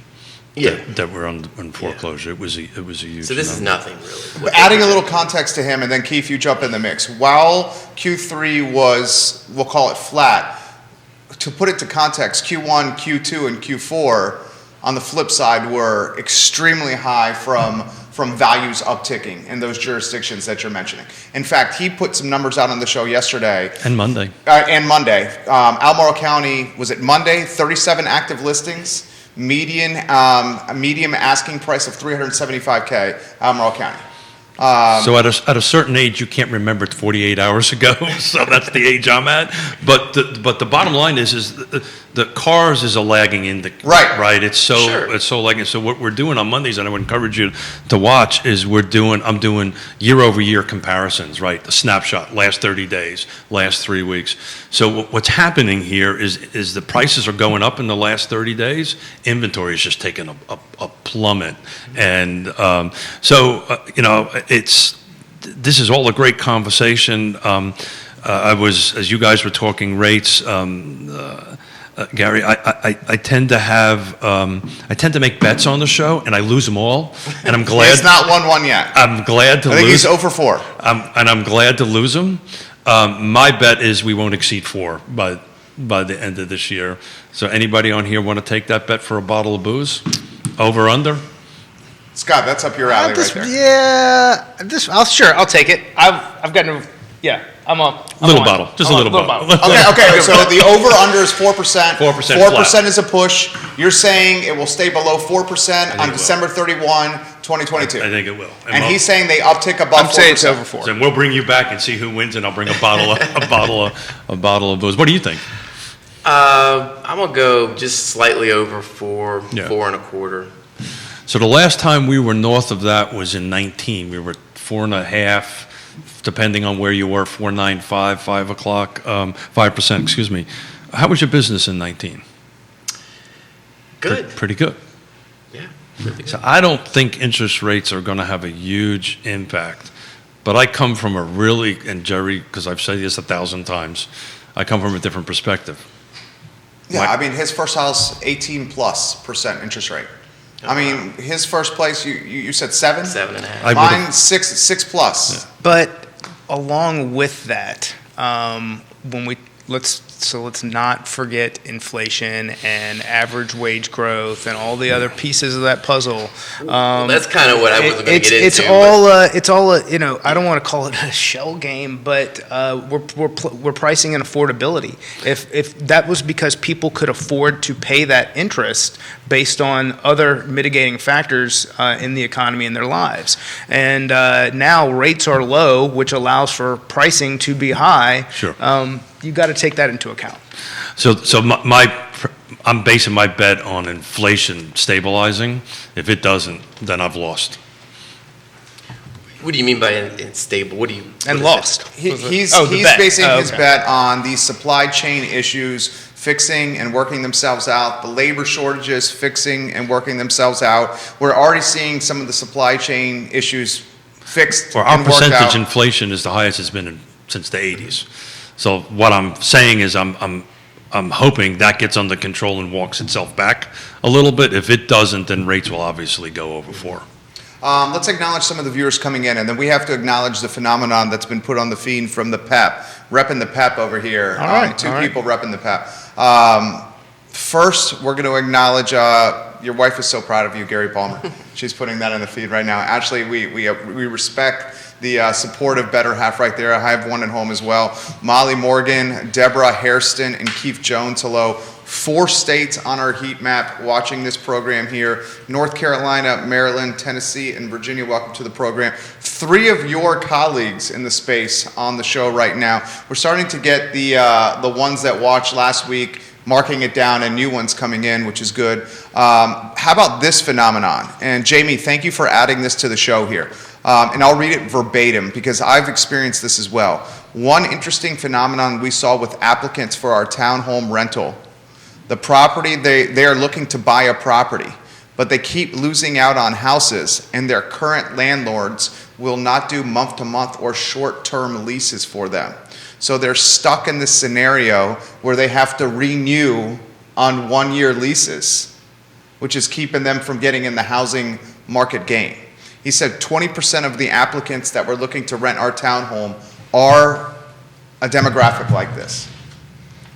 Speaker 4: Yeah.
Speaker 3: that were on foreclosure. It was a huge
Speaker 4: So this is
Speaker 3: number.
Speaker 4: nothing really.
Speaker 1: But adding a little context to him, and then Keith, you jump in the mix. While Q3 was, we'll call it flat, to put it to context, Q1, Q2, and Q4 on the flip side were extremely high from values upticking in those jurisdictions that you're mentioning. In fact, he put some numbers out on the show yesterday.
Speaker 3: And Monday.
Speaker 1: Albemarle County, was it Monday? 37 active listings, median asking price of $375K, Albemarle County.
Speaker 3: So at a certain age, you can't remember 48 hours ago. So that's the age I'm at. But the bottom line is the cars is a lagging indicator. Right. It's so lagging. So what we're doing on Mondays, and I would encourage you to watch, is I'm doing year-over-year comparisons. Right. The snapshot, last 30 days, last 3 weeks. So what's happening here is the prices are going up in the last 30 days. Inventory is just taking a plummet, and this is all a great conversation. As you guys were talking rates, Gary, I tend to make bets on the show, and I lose them all, and I'm glad.
Speaker 1: He's not won one yet.
Speaker 3: I'm glad to lose.
Speaker 1: I think he's 0 for 4.
Speaker 3: And I'm glad to lose them. My bet is we won't exceed 4 by the end of this year. So anybody on here want to take that bet for a bottle of booze? Over, under?
Speaker 1: Scott, that's up your alley right there.
Speaker 2: Yeah, I'll take it. I've got no, yeah, I'm a
Speaker 3: Little bottle, just a little bottle.
Speaker 1: Okay, so the over-under is 4%.
Speaker 3: 4%
Speaker 1: 4% is a push. You're saying it will stay below 4%
Speaker 3: it
Speaker 1: on
Speaker 3: will.
Speaker 1: December 31, 2022.
Speaker 3: I think it will.
Speaker 1: And he's saying they uptick above 4%.
Speaker 2: I'm saying it's over 4.
Speaker 3: So we'll bring you back and see who wins, and I'll bring a bottle of booze. What do you think?
Speaker 4: I'm gonna go just slightly over 4,
Speaker 3: Yeah.
Speaker 4: 4.25.
Speaker 3: So the last time we were north of that was in 19. We were 4.5, depending on where you were, 4.95, 5 o'clock, 5%. Excuse me. How was your business in 19?
Speaker 4: Good.
Speaker 3: Pretty good.
Speaker 4: Yeah. Really good.
Speaker 3: So I don't think interest rates are going to have a huge impact. But I come from a really, and Jerry, because I've said this 1,000 times, I come from a different perspective.
Speaker 1: Yeah, I mean, his first house, 18+% interest rate. I mean, his first place, you said 7?
Speaker 4: 7.5.
Speaker 1: Mine, 6 plus.
Speaker 2: But along with that, when we let's not forget inflation and average wage growth and all the other pieces of that puzzle.
Speaker 4: Well, that's kind of what I wasn't going to get into.
Speaker 2: It's all I don't want to call it a shell game, but we're pricing in affordability. If that was because people could afford to pay that interest based on other mitigating factors in the economy in their lives, and now rates are low, which allows for pricing to be high.
Speaker 3: Sure.
Speaker 2: You've got to take that into account.
Speaker 3: So I'm basing my bet on inflation stabilizing. If it doesn't, then I've lost.
Speaker 4: What do you mean by unstable? What
Speaker 2: And
Speaker 4: is
Speaker 2: lost.
Speaker 1: He's
Speaker 2: bet.
Speaker 1: basing his
Speaker 2: Okay.
Speaker 1: bet on the supply chain issues fixing and working themselves out, the labor shortages fixing and working themselves out. We're already seeing some of the supply chain issues fixed
Speaker 3: Well, our
Speaker 1: and worked
Speaker 3: percentage
Speaker 1: out.
Speaker 3: inflation is the highest it's been since the 80s. So what I'm saying is I'm hoping that gets under control and walks itself back a little bit. If it doesn't, then rates will obviously go over 4.
Speaker 1: Let's acknowledge some of the viewers coming in, and then we have to acknowledge the phenomenon that's been put on the feed from the PEP. Repping the PEP over here.
Speaker 2: All right,
Speaker 1: Two
Speaker 2: all right.
Speaker 1: people repping the PEP. First, we're going to acknowledge your wife is so proud of you, Gary Palmer. She's putting that in the feed right now. Actually, we respect the supportive better half right there. I have one at home as well. Molly Morgan, Deborah Hairston, and Keith Jones. Hello. 4 states on our heat map watching this program here. North Carolina, Maryland, Tennessee, and Virginia. Welcome to the program. 3 of your colleagues in the space on the show right now. We're starting to get the ones that watched last week marking it down and new ones coming in, which is good. How about this phenomenon? And Jamie, thank you for adding this to the show here. And I'll read it verbatim because I've experienced this as well. One interesting phenomenon we saw with applicants for our townhome rental. The property, they are looking to buy a property, but they keep losing out on houses, and their current landlords will not do month-to-month or short-term leases for them. So they're stuck in this scenario where they have to renew on 1-year leases, which is keeping them from getting in the housing market game. He said 20% of the applicants that were looking to rent our townhome are a demographic like this.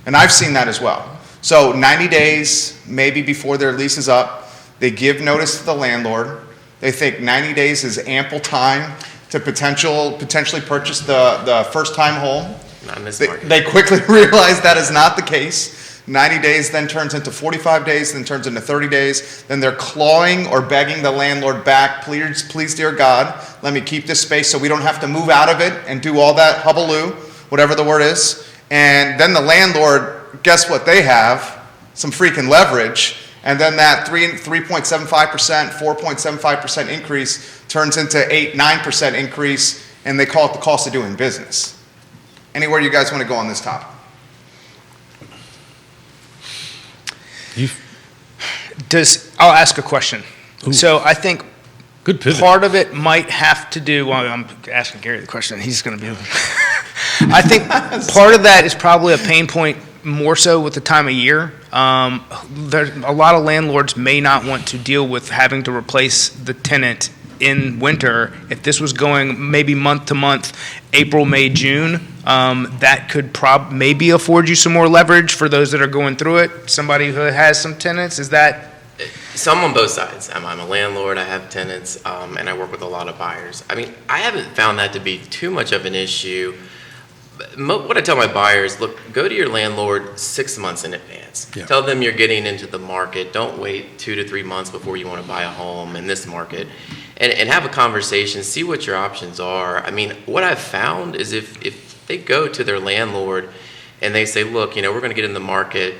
Speaker 1: And I've seen that as well. So 90 days, maybe before their lease is up, they give notice to the landlord. They think 90 days is ample time to potentially purchase the first-time home.
Speaker 4: Not in this market.
Speaker 1: They quickly realize that is not the case. 90 days then turns into 45 days, then turns into 30 days. Then they're clawing or begging the landlord back, please, dear God, let me keep this space so we don't have to move out of it and do all that hubbaloo, whatever the word is. And then the landlord, guess what they have? Some freaking leverage. And then that 3.75%, 4.75% increase turns into 9% increase, and they call it the cost of doing business. Anywhere you guys want to go on this topic?
Speaker 2: I'll ask a question.
Speaker 3: Ooh.
Speaker 2: So I think
Speaker 3: Good pivot.
Speaker 2: part of it might have to do, well, I'm asking Gary the question, he's going to be, I think part of that is probably a pain point more so with the time of year. There's a lot of landlords may not want to deal with having to replace the tenant in winter. If this was going maybe month to month, April, May, June, that could maybe afford you some more leverage for those that are going through it. Somebody who has some tenants, is that?
Speaker 4: Some on both sides. I'm a landlord, I have tenants, and I work with a lot of buyers. I mean, I haven't found that to be too much of an issue. What I tell my buyers, look, go to your landlord 6 months in advance.
Speaker 3: Yeah.
Speaker 4: Tell them you're getting into the market. Don't wait 2 to 3 months before you want to buy a home in this market. And have a conversation, see what your options are. I mean, what I've found is if they go to their landlord and they say, look, we're going to get in the market.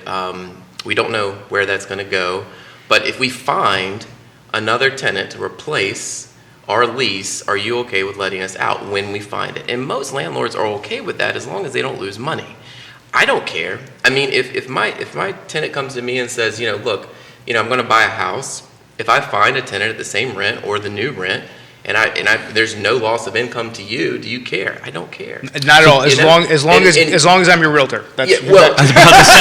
Speaker 4: We don't know where that's going to go. But if we find another tenant to replace our lease, are you okay with letting us out when we find it? And most landlords are okay with that as long as they don't lose money. I don't care. I mean, if my tenant comes to me and says, look, I'm going to buy a house. If I find a tenant at the same rent or the new rent, and there's no loss of income to you, do you care? I don't care.
Speaker 2: Not at all. As long as I'm your realtor. That's,
Speaker 4: yeah, well,
Speaker 3: I was about to say,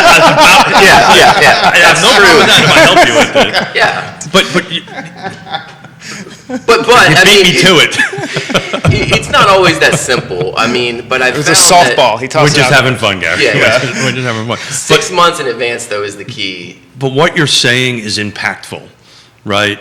Speaker 4: yeah.
Speaker 3: I have no problem with that if I help you with it.
Speaker 4: Yeah.
Speaker 3: But
Speaker 4: I
Speaker 3: Beat
Speaker 4: mean,
Speaker 3: me to it.
Speaker 4: it's not always that simple. I mean, but I
Speaker 2: It was
Speaker 4: found
Speaker 2: a softball. He
Speaker 3: We're
Speaker 2: tossed it
Speaker 3: just
Speaker 2: out.
Speaker 3: having fun, Gary.
Speaker 4: Yeah.
Speaker 3: We're just having fun.
Speaker 4: 6 months in advance, though, is the key.
Speaker 3: But what you're saying is impactful, right?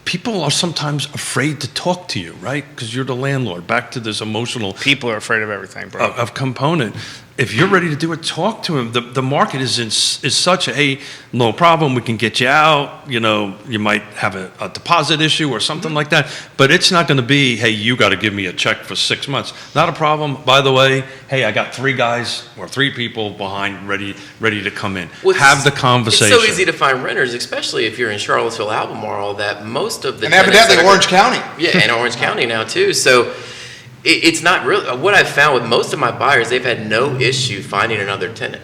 Speaker 3: People are sometimes afraid to talk to you, right? Because you're the landlord. Back to this emotional
Speaker 2: People are afraid of everything, bro.
Speaker 3: of component. If you're ready to do it, talk to him. The market is such a, hey, no problem, we can get you out. You know, you might have a deposit issue or something like that. But it's not going to be, hey, you got to give me a check for 6 months. Not a problem. By the way, hey, I got 3 guys or 3 people behind ready to come in.
Speaker 4: Well,
Speaker 3: have the conversation.
Speaker 4: It's so easy to find renters, especially if you're in Charlottesville, Albemarle, that most of the
Speaker 1: And
Speaker 4: tenants
Speaker 1: evidently
Speaker 4: that are-
Speaker 1: Orange County.
Speaker 4: Yeah, and Orange County now too. So it's not really what I've found with most of my buyers. They've had no issue finding another tenant.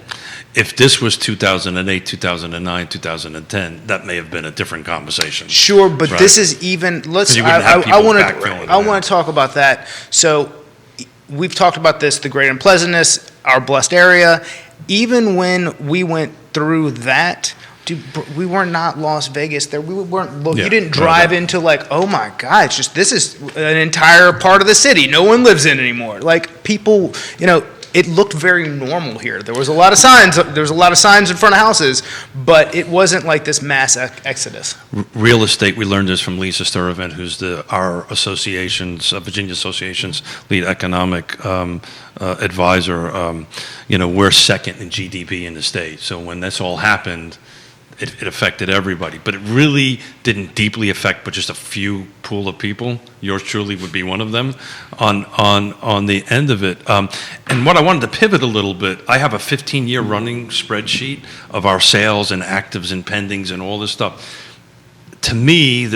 Speaker 3: If this was 2008, 2009, 2010, that may have been a different conversation.
Speaker 2: Sure, but
Speaker 3: Right.
Speaker 2: this is even. Let's.
Speaker 3: You wouldn't have people
Speaker 2: want
Speaker 3: backfilling
Speaker 2: to. I
Speaker 3: that.
Speaker 2: want to talk about that. So, we've talked about this: the great unpleasantness, our blessed area. Even when we went through that, dude, we were not Las Vegas. There, we weren't.
Speaker 3: Yeah,
Speaker 2: You didn't
Speaker 3: no
Speaker 2: drive
Speaker 3: doubt.
Speaker 2: into like, oh my God, it's just this is an entire part of the city no one lives in anymore. Like people, it looked very normal here. There was a lot of signs. There was a lot of signs in front of houses, but it wasn't like this mass exodus.
Speaker 3: Real estate, we learned this from Lisa Sturtevant, who's our Virginia Association's lead economic advisor. We're second in GDP in the state. So when this all happened, it affected everybody. But it really didn't deeply affect but just a few pool of people. Yours truly would be one of them on the end of it. And what I wanted to pivot a little bit, I have a 15-year running spreadsheet of our sales and actives and pendings and all this stuff. To me,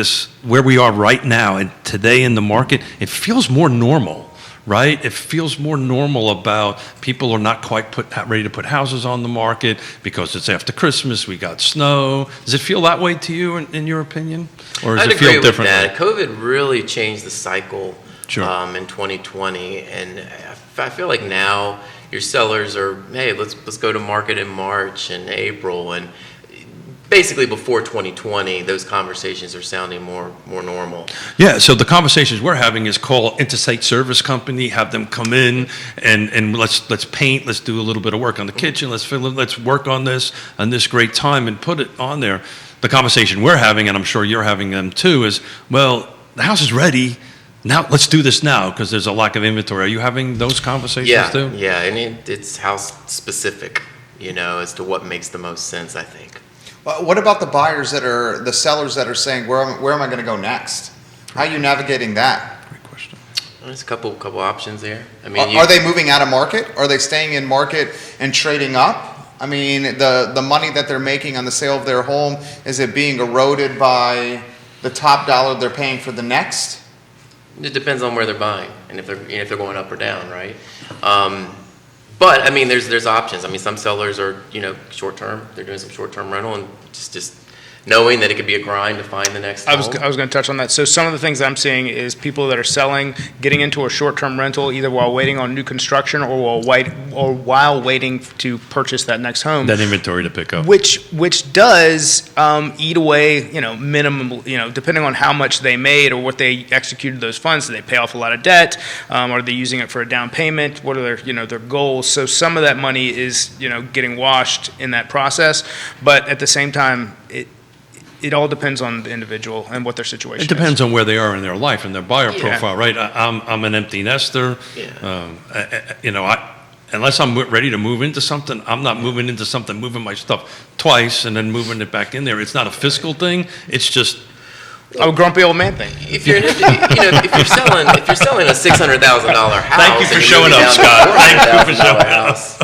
Speaker 3: where we are right now and today in the market, it feels more normal. Right? It feels more normal about people are not quite ready to put houses on the market because it's after Christmas, we got snow. Does it feel that way to you in your opinion? Or does
Speaker 4: I'd
Speaker 3: it feel
Speaker 4: agree with
Speaker 3: differently?
Speaker 4: that. COVID really changed the cycle
Speaker 3: Sure.
Speaker 4: in 2020, and I feel like now your sellers are, hey, let's go to market in March and April, and basically before 2020, those conversations are sounding more normal.
Speaker 3: Yeah, so the conversations we're having is call Intrastate Service Company, have them come in and let's paint, let's do a little bit of work on the kitchen, let's work on this great time and put it on there. The conversation we're having, and I'm sure you're having them too, is, well, the house is ready. Now let's do this now because there's a lack of inventory. Are you having those conversations too?
Speaker 4: Yeah, and it's house specific, as to what makes the most sense, I think.
Speaker 1: What about the sellers that are saying, where am I going to go next? How are you navigating that?
Speaker 3: Great question.
Speaker 4: There's a couple options there. I mean,
Speaker 1: Are they moving out of market? Are they staying in market and trading up? I mean, the money that they're making on the sale of their home, is it being eroded by the top dollar they're paying for the next?
Speaker 4: It depends on where they're buying and if they're going up or down, right? But I mean, there's options. I mean, some sellers are short term. They're doing some short term rental and just knowing that it could be a grind to find the next
Speaker 2: I was
Speaker 4: home.
Speaker 2: going to touch on that. So some of the things I'm seeing is people that are selling, getting into a short-term rental either while waiting on new construction or while waiting to purchase that next home.
Speaker 3: That inventory to pick up.
Speaker 2: Which does eat away, minimum, depending on how much they made or what they executed those funds. Did they pay off a lot of debt? Are they using it for a down payment? What are their goals? So some of that money is, getting washed in that process. But at the same time, it all depends on the individual and what their situation is.
Speaker 3: It depends on where they are in their life and their buyer
Speaker 4: Yeah.
Speaker 3: profile, right? I'm an empty nester.
Speaker 4: Yeah.
Speaker 3: Unless I'm ready to move into something, I'm not moving into something, moving my stuff twice and then moving it back in there. It's not a fiscal thing. It's just
Speaker 2: A grumpy old man thing.
Speaker 4: If you're if you're selling a $600,000 house,
Speaker 3: Thank you for
Speaker 4: and you're
Speaker 3: showing
Speaker 4: moving
Speaker 3: up,
Speaker 4: down to a
Speaker 3: Scott. Thank you for
Speaker 4: $400,000
Speaker 3: showing up.
Speaker 4: house,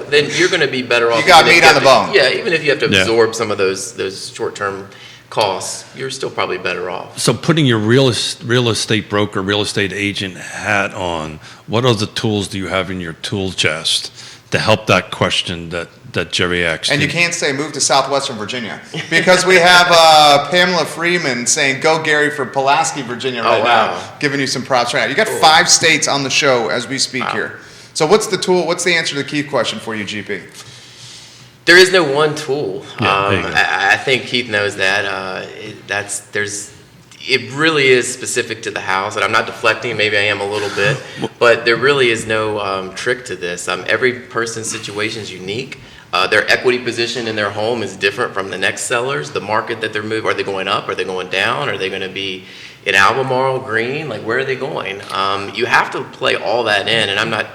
Speaker 4: then you're going to be better off.
Speaker 1: You got
Speaker 4: even if
Speaker 1: meat on
Speaker 4: have
Speaker 1: the
Speaker 4: to-
Speaker 1: bone.
Speaker 4: Yeah, even if you have to
Speaker 3: Yeah.
Speaker 4: absorb some of those short-term costs, you're still probably better off.
Speaker 3: So putting your real estate broker, real estate agent hat on, what other tools do you have in your tool chest to help that question that Jerry asked?
Speaker 1: And you can't say move to Southwestern Virginia because we have Pamela Freeman saying go Gary for Pulaski, Virginia right
Speaker 4: wow.
Speaker 1: now, giving you some props right now. You got 5 states on the show as we speak here. So what's the answer to the key question for you, GP?
Speaker 4: There is no one tool.
Speaker 3: Yeah, there you go.
Speaker 4: I think Keith knows that. it really is specific to the house, and I'm not deflecting, maybe I am a little bit, but there really is no trick to this. Every person's situation is unique. Their equity position in their home is different from the next sellers. The market that they're moving, are they going up? Are they going down? Are they going to be in Albemarle, Green? Like, where are they going? You have to play all that in, and I'm not,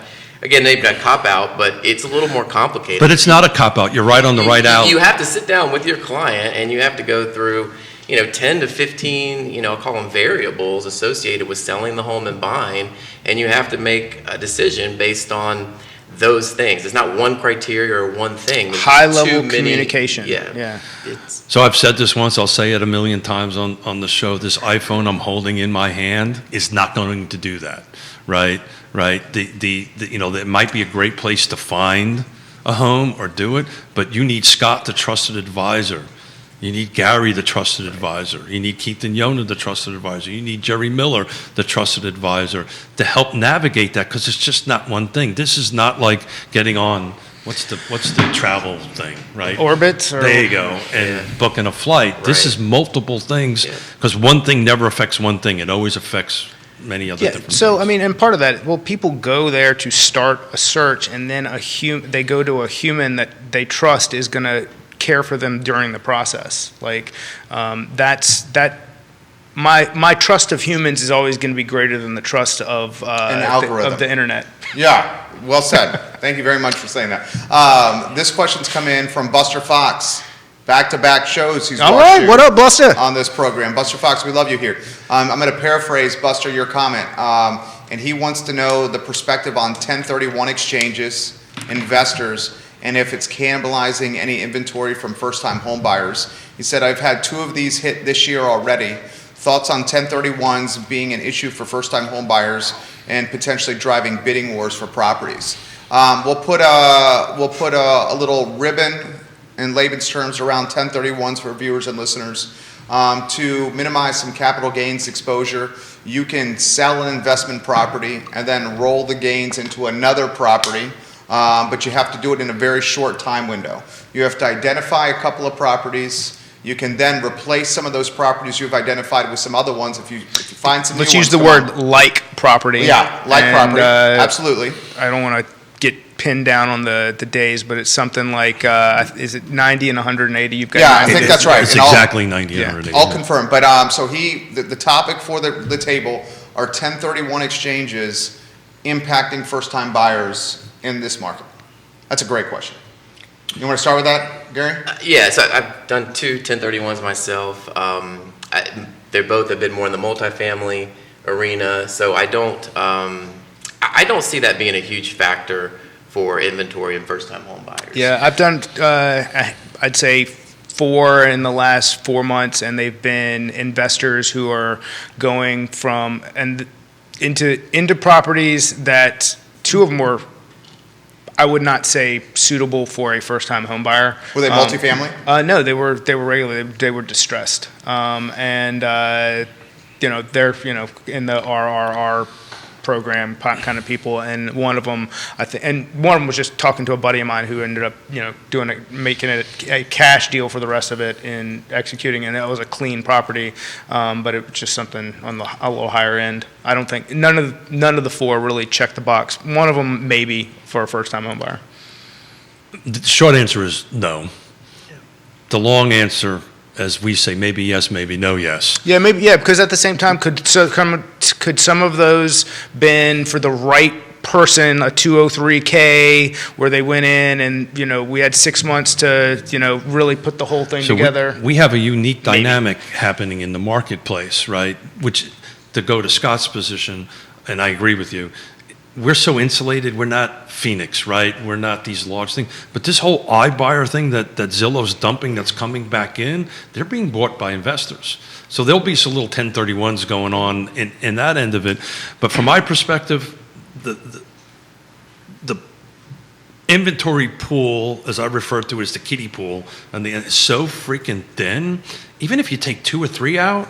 Speaker 4: again, maybe not cop out, but it's a little more complicated.
Speaker 3: But it's not a cop-out. You're right on the right out.
Speaker 4: You have to sit down with your client, and you have to go through 10 to 15, I'll call them variables associated with selling the home and buying, and you have to make a decision based on those things. It's not one criteria or one thing. There's
Speaker 2: High
Speaker 4: too
Speaker 2: level
Speaker 4: many-
Speaker 2: communication.
Speaker 4: Yeah.
Speaker 3: So I've said this once, I'll say it a million times on the show. This iPhone I'm holding in my hand is not going to do that, right? Right? It might be a great place to find a home or do it, but you need Scott, the trusted advisor. You need Gary, the trusted advisor. You need Keith and Yonna, the trusted advisor. You need Jerry Miller, the trusted advisor, to help navigate that, because it's just not one thing. This is not like getting on, what's the travel thing, right?
Speaker 2: Orbitz? Or,
Speaker 3: There you go, and booking a flight. This
Speaker 4: Right.
Speaker 3: is multiple things, because one thing never affects one thing. It always affects many other different
Speaker 2: so
Speaker 3: things.
Speaker 2: I mean, and part of that, well, people go there to start a search, and then they go to a human that they trust is going to care for them during the process. Like, my trust of humans is always going to be greater than the trust of
Speaker 1: An algorithm.
Speaker 2: of the internet.
Speaker 1: Yeah, well said. Thank you very much for saying that. This question's come in from Buster Fox. Back-to-back shows he's
Speaker 2: All
Speaker 1: watched
Speaker 2: right,
Speaker 1: you
Speaker 2: what up, Buster?
Speaker 1: on this program. Buster Fox, we love you here. I'm going to paraphrase, Buster, your comment. And he wants to know the perspective on 1031 exchanges, investors, and if it's cannibalizing any inventory from first-time home buyers. He said, I've had 2 of these hit this year already. Thoughts on 1031s being an issue for first-time home buyers and potentially driving bidding wars for properties. We'll put a little ribbon in layman's terms around 1031s for viewers and listeners. To minimize some capital gains exposure, you can sell an investment property and then roll the gains into another property. But you have to do it in a very short time window. You have to identify a couple of properties. You can then replace some of those properties you've identified with some other ones if you find some
Speaker 2: Let's
Speaker 1: new
Speaker 2: use
Speaker 1: ones,
Speaker 2: the
Speaker 1: come
Speaker 2: word
Speaker 1: on.
Speaker 2: like property.
Speaker 1: Yeah, like
Speaker 2: And,
Speaker 1: property, absolutely.
Speaker 2: I don't want to get pinned down on the days, but it's something like, is it 90 and 180? You've got
Speaker 1: Yeah,
Speaker 2: 90
Speaker 1: I think
Speaker 2: days.
Speaker 1: that's right.
Speaker 3: It's
Speaker 1: And I'll-
Speaker 3: exactly 90,
Speaker 2: Yeah.
Speaker 3: 180.
Speaker 1: I'll confirm, but so the topic for the table are 1031 exchanges impacting first-time buyers in this market. That's a great question. You want to start with that, Gary?
Speaker 4: So I've done 2 1031s myself. They both have been more in the multifamily arena, so I don't see that being a huge factor for inventory and first-time home buyers.
Speaker 2: Yeah, I've done, I'd say 4 in the last 4 months, and they've been investors who are going from into properties that 2 of them were, I would not say suitable for a first-time home buyer.
Speaker 1: Were they multifamily?
Speaker 2: No, they were regular. They were distressed, and they're in the RRR program kind of people. And one of them, was just talking to a buddy of mine who ended up making it a cash deal for the rest of it and executing, and it was a clean property, but it was just something on a little higher end. I don't think none of the 4 really checked the box. One of them maybe for a first-time home buyer.
Speaker 3: The short answer is no. The long answer, as we say, maybe yes, maybe no, yes.
Speaker 2: Yeah, maybe, yeah, because at the same time, could some of those been for the right person, a 203K, where they went in and, we had 6 months to, really put the whole thing together?
Speaker 3: We have a unique dynamic happening in the marketplace, right? Which, to go to Scott's position, and I agree with you, we're so insulated. We're not Phoenix, right? We're not these large things. But this whole iBuyer thing that Zillow's dumping that's coming back in, they're being bought by investors. So there'll be some little 1031s going on in that end of it. But from my perspective, the inventory pool, as I refer to as the kiddie pool, and it's so freaking thin. Even if you take 2 or 3 out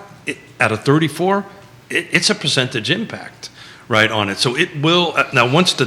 Speaker 3: of 34, it's a percentage impact. Right on it. So it will now once the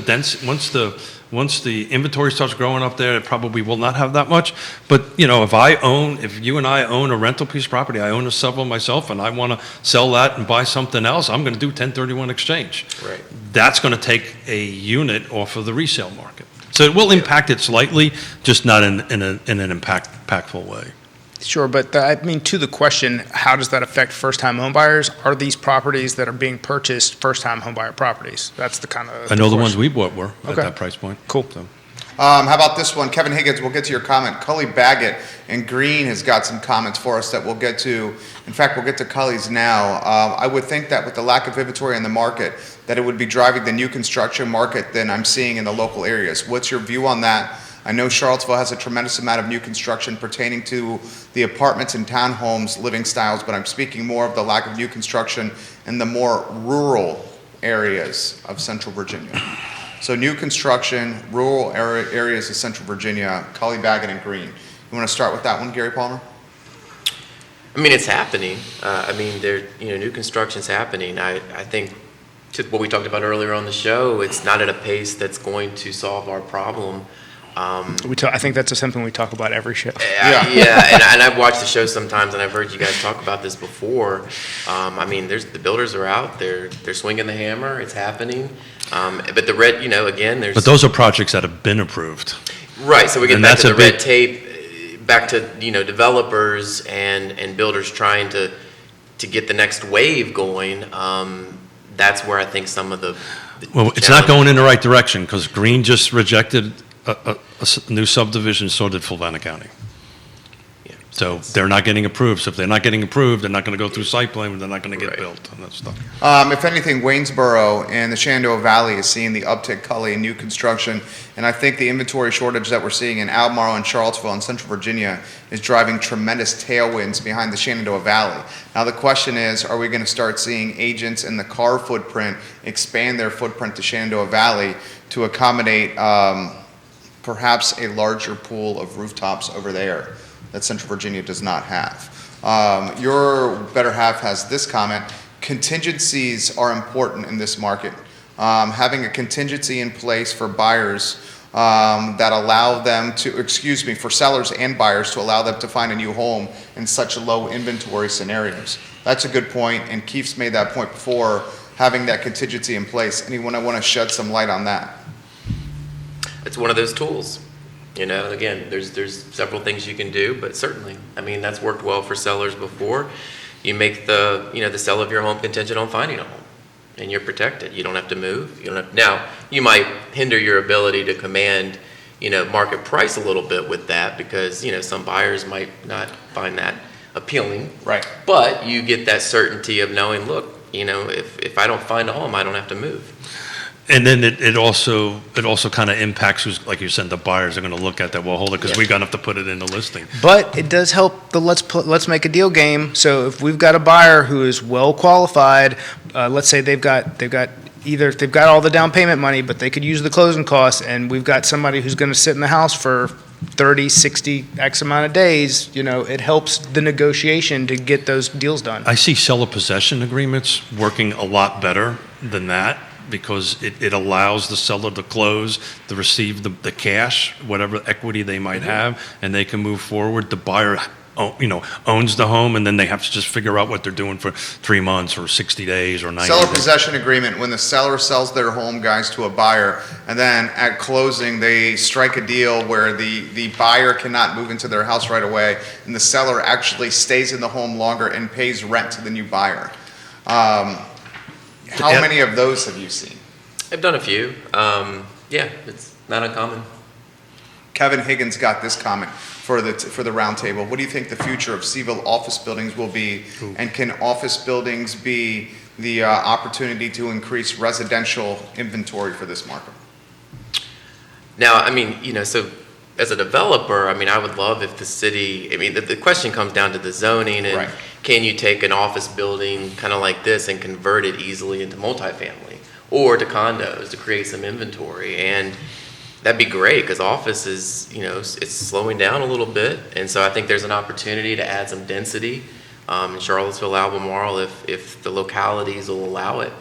Speaker 3: once the inventory starts growing up there, it probably will not have that much. But, you know, if you and I own a rental piece of property, I own several myself, and I want to sell that and buy something else, I'm going to do 1031 exchange.
Speaker 4: Right.
Speaker 3: That's going to take a unit off of the resale market. So it will impact it slightly, just not in an impactful way.
Speaker 2: Sure, but I mean, to the question, how does that affect first-time home buyers? Are these properties that are being purchased first-time home buyer properties? That's the kind of.
Speaker 3: I know the ones we bought were at
Speaker 2: Okay.
Speaker 3: that price point.
Speaker 2: Cool.
Speaker 3: So.
Speaker 1: How about this one? Kevin Higgins, we'll get to your comment. Cully Baggett in Green has got some comments for us that we'll get to. In fact, we'll get to Cully's now. I would think that with the lack of inventory in the market, that it would be driving the new construction market than I'm seeing in the local areas. What's your view on that? I know Charlottesville has a tremendous amount of new construction pertaining to the apartments and townhomes living styles, but I'm speaking more of the lack of new construction in the more rural areas of Central Virginia. So new construction, rural areas of Central Virginia, Cully Baggett and Green. You want to start with that one, Gary Palmer?
Speaker 4: I mean, it's happening. New construction's happening. I think to what we talked about earlier on the show, it's not at a pace that's going to solve our problem.
Speaker 2: I think that's something we talk about every show.
Speaker 4: And I've watched the show sometimes, and I've heard you guys talk about this before. I mean, the builders are out there; they're swinging the hammer. It's happening. But the red, again, there's.
Speaker 3: But those are projects that have been approved.
Speaker 4: Right. So we get
Speaker 3: And
Speaker 4: back to
Speaker 3: that's
Speaker 4: the
Speaker 3: a
Speaker 4: red tape, back to developers and builders trying to get the next wave going. That's where I think some of the
Speaker 3: Well, it's not going in the right direction because Green just rejected a new subdivision, so did Fulvana County.
Speaker 4: Yeah.
Speaker 3: So they're not getting approved. So if they're not getting approved, they're not going to go through site plan, they're not going to get
Speaker 4: Right.
Speaker 3: built and that stuff.
Speaker 1: If anything, Waynesboro and the Shenandoah Valley is seeing the uptick, Cully, in new construction. And I think the inventory shortage that we're seeing in Albemarle and Charlottesville and Central Virginia is driving tremendous tailwinds behind the Shenandoah Valley. Now, the question is, are we going to start seeing agents in the car footprint expand their footprint to Shenandoah Valley to accommodate perhaps a larger pool of rooftops over there that Central Virginia does not have? Your better half has this comment: contingencies are important in this market. Having a contingency in place for buyers that allow them to, for sellers and buyers to allow them to find a new home in such low inventory scenarios. That's a good point, and Keith's made that point before, having that contingency in place. Anyone want to shed some light on that?
Speaker 4: It's one of those tools. Again, there's several things you can do, but certainly, I mean, that's worked well for sellers before. You make the sale of your home contingent on finding a home, and you're protected. You don't have to move. Now, you might hinder your ability to command, market price a little bit with that because, some buyers might not find that appealing.
Speaker 1: Right.
Speaker 4: But you get that certainty of knowing, look, if I don't find a home, I don't have to move.
Speaker 3: And then it also kind of impacts who's, like you said, the buyers are going to look at that. Well, hold it, because we're going to have to put it in the listing.
Speaker 2: But it does help the let's make a deal game. So if we've got a buyer who is well qualified, let's say they've got all the down payment money, but they could use the closing costs, and we've got somebody who's going to sit in the house for 30, 60, X amount of days, it helps the negotiation to get those deals done.
Speaker 3: I see seller possession agreements working a lot better than that, because it allows the seller to close, to receive the cash, whatever equity they might have, and they can move forward. The buyer, owns the home, and then they have to just figure out what they're doing for 3 months or 60 days or 90
Speaker 1: Seller
Speaker 3: days.
Speaker 1: possession agreement, when the seller sells their home, guys, to a buyer, and then at closing, they strike a deal where the buyer cannot move into their house right away, and the seller actually stays in the home longer and pays rent to the new buyer. How many of those have you seen?
Speaker 4: I've done a few. It's not uncommon.
Speaker 1: Kevin Higgins got this comment for the roundtable. What do you think the future of CVille office buildings will be? And can office buildings be the opportunity to increase residential inventory for this market?
Speaker 4: Now, I mean, so as a developer, I mean, I would love if the city, I mean, the question comes down to the zoning and
Speaker 1: Right.
Speaker 4: Can you take an office building kind of like this and convert it easily into multifamily or to condos to create some inventory? And that'd be great because office is, it's slowing down a little bit. And so I think there's an opportunity to add some density in Charlottesville, Albemarle, if the localities will allow it.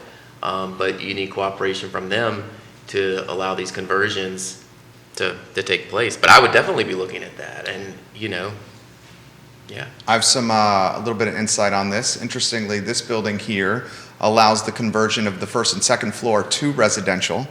Speaker 4: But you need cooperation from them to allow these conversions to take place. But I would definitely be looking at that, and yeah.
Speaker 1: I have some a little bit of insight on this. Interestingly, this building here allows the conversion of the first and second floor to residential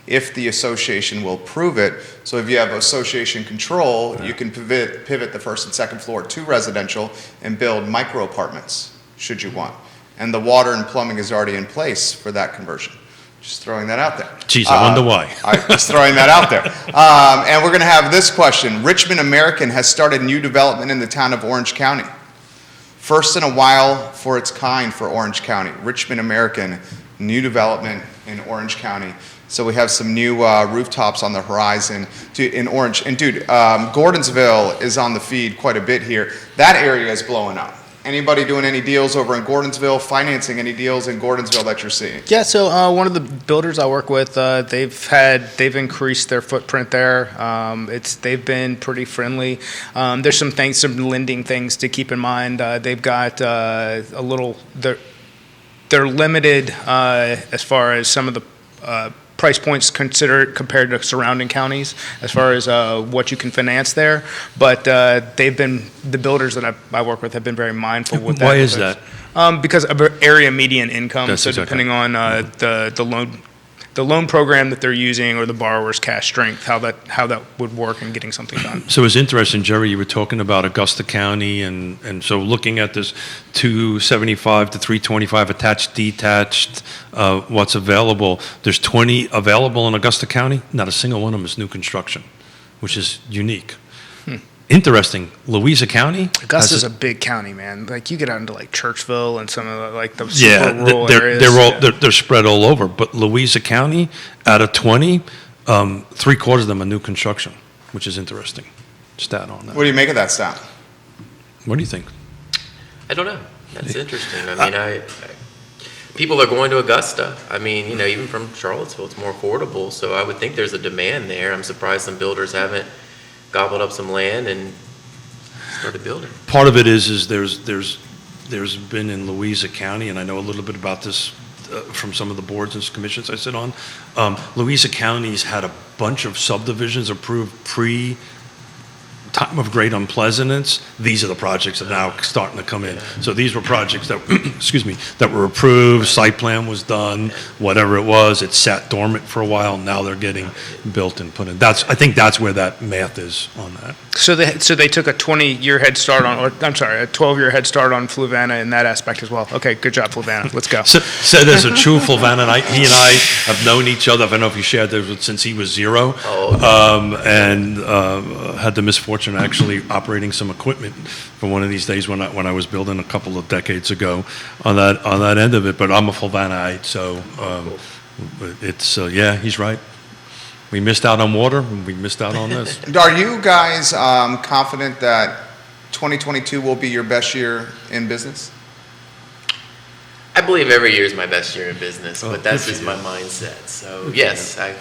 Speaker 1: if the association will approve it. So if you have association control, you can pivot the first and second floor to residential and build micro apartments, should you want. And the water and plumbing is already in place for that conversion. Just throwing that out there.
Speaker 3: Geez, I wonder why.
Speaker 1: Just throwing that out there. And we're going to have this question. Richmond American has started new development in the town of Orange County. First in a while for its kind for Orange County. Richmond American, new development in Orange County. So we have some new rooftops on the horizon in Orange. And dude, Gordonsville is on the feed quite a bit here. That area is blowing up. Anybody doing any deals over in Gordonsville, financing any deals in Gordonsville that you're seeing?
Speaker 2: Yeah, so one of the builders I work with, they've increased their footprint there. They've been pretty friendly. There's some lending things to keep in mind. They've got they're limited as far as some of the price points compared to surrounding counties as far as what you can finance there. But the builders that I work with have been very mindful with that.
Speaker 3: Why is that?
Speaker 2: Because of area median income.
Speaker 3: That's
Speaker 2: so
Speaker 3: exactly.
Speaker 2: depending on the loan program that they're using or the borrower's cash strength, how that would work in getting something done.
Speaker 3: So it's interesting, Jerry, you were talking about Augusta County, and so looking at this 275 to 325 attached, detached, what's available, there's 20 available in Augusta County. Not a single one of them is new construction, which is unique. Interesting. Louisa County.
Speaker 2: Augusta's a big county, man. Like you get out into like Churchville and some of the super rural areas.
Speaker 3: They're spread all over. But Louisa County, out of 20, 3/4 of them are new construction, which is interesting. Stat on that.
Speaker 1: What do you make of that stat?
Speaker 3: What do you think?
Speaker 4: I don't know. That's interesting. I mean, people are going to Augusta. I mean, even from Charlottesville, it's more affordable. So I would think there's a demand there. I'm surprised some builders haven't gobbled up some land and started building.
Speaker 3: Part of it is there's been in Louisa County, and I know a little bit about this from some of the boards and commissions I sit on. Louisa County's had a bunch of subdivisions approved time of great unpleasantness. These are the projects that are now starting to come in. So these were projects that, that were approved, site plan was done, whatever it was, it sat dormant for a while, now they're getting built and put in. I think that's where that math is on that.
Speaker 2: So they took a 20-year head start on, or I'm sorry, a 12-year head start on Fluvanna in that aspect as well. Okay, good job, Fluvanna. Let's go.
Speaker 3: So there's a true Fluvanna, and he and I have known each other. I don't know if you shared this since he was 0, and had the misfortune of actually operating some equipment for one of these days when I was building a couple of decades ago on that end of it. But I'm a Fluvannaite, so it's he's right. We missed out on water, and we missed out on this.
Speaker 1: Are you guys confident that 2022 will be your best year in business?
Speaker 4: I believe every year is my best year in business, but that's
Speaker 3: good
Speaker 4: just
Speaker 3: for
Speaker 4: my mindset. So yes, I'm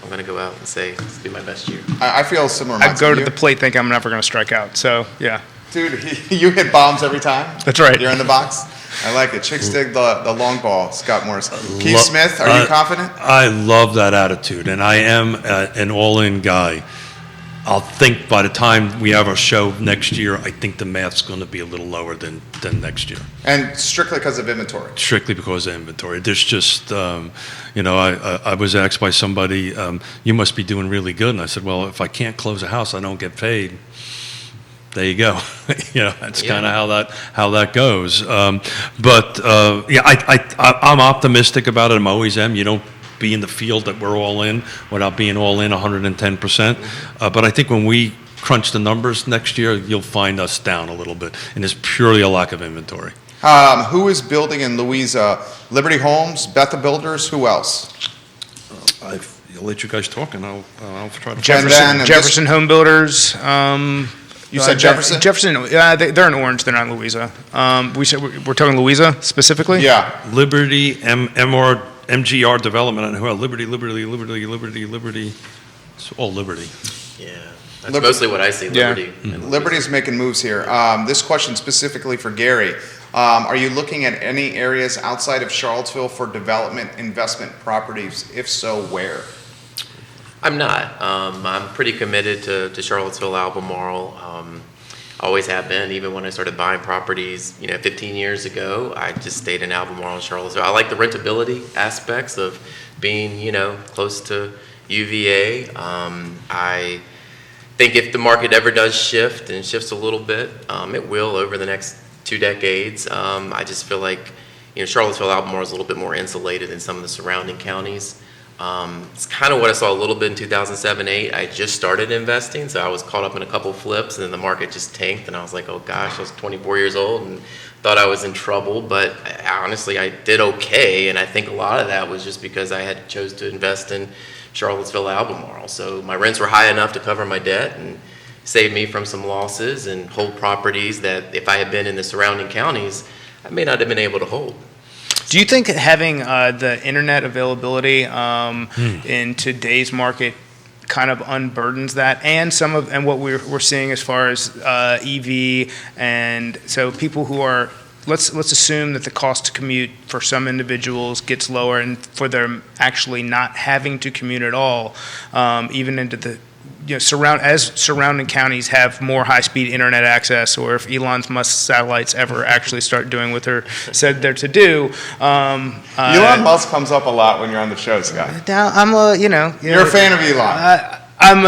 Speaker 4: going to go out and say this will be my best year.
Speaker 1: I feel similar.
Speaker 2: I go to the plate thinking I'm never going to strike out. So yeah.
Speaker 1: Dude, you hit bombs every time?
Speaker 2: That's right.
Speaker 1: You're in the box? I like it. Chicks dig the long ball, Scott Morris. Keith Smith, are you confident?
Speaker 3: I love that attitude, and I am an all-in guy. I'll think by the time we have our show next year, I think the math's going to be a little lower than next year.
Speaker 1: And strictly because of inventory?
Speaker 3: Strictly because of inventory. There's just, I was asked by somebody, you must be doing really good. And I said, well, if I can't close a house, I don't get paid. There you go. That's kind of how that goes. I'm optimistic about it. I'm always am. You don't be in the field that we're all in without being all in 110%. But I think when we crunch the numbers next year, you'll find us down a little bit, and it's purely a lack of inventory.
Speaker 1: Who is building in Louisa? Liberty Homes, Betha Builders, who else?
Speaker 3: I'll let you guys talk, and I'll try to.
Speaker 2: Jefferson Home Builders.
Speaker 1: You said Jefferson?
Speaker 2: Jefferson, they're in Orange, they're not in Louisa. We're talking Louisa specifically?
Speaker 1: Yeah.
Speaker 3: Liberty, MGR Development, and who are Liberty. It's all Liberty.
Speaker 4: Yeah, that's mostly what I see, Liberty.
Speaker 2: Yeah.
Speaker 1: Liberty's making moves here. This question specifically for Gary. Are you looking at any areas outside of Charlottesville for development investment properties? If so, where?
Speaker 4: I'm not. I'm pretty committed to Charlottesville, Albemarle. Always have been. Even when I started buying properties, 15 years ago, I just stayed in Albemarle and Charlottesville. I like the rentability aspects of being, close to UVA. I think if the market ever does shift and shifts a little bit, it will over the next 2 decades. I just feel like, Charlottesville, Albemarle is a little bit more insulated than some of the surrounding counties. It's kind of what I saw a little bit in 2007-8. I just started investing, so I was caught up in a couple flips, and then the market just tanked, and I was like, oh gosh, I was 24 years old and thought I was in trouble, but honestly, I did okay, and I think a lot of that was just because I had chose to invest in Charlottesville, Albemarle. So my rents were high enough to cover my debt and save me from some losses and hold properties that if I had been in the surrounding counties, I may not have been able to hold.
Speaker 2: Do you think having the internet availability in today's market kind of unburdens that, and what we're seeing as far as EV, and so people who are, let's assume that the cost to commute for some individuals gets lower, and for them actually not having to commute at all, even into the surrounding counties have more high-speed internet access, or if Elon Musk's satellites ever actually start doing what they're said they're to do.
Speaker 1: Elon Musk comes up a lot when you're on the show, Scott.
Speaker 2: Now I'm
Speaker 1: You're a fan of Elon.
Speaker 2: I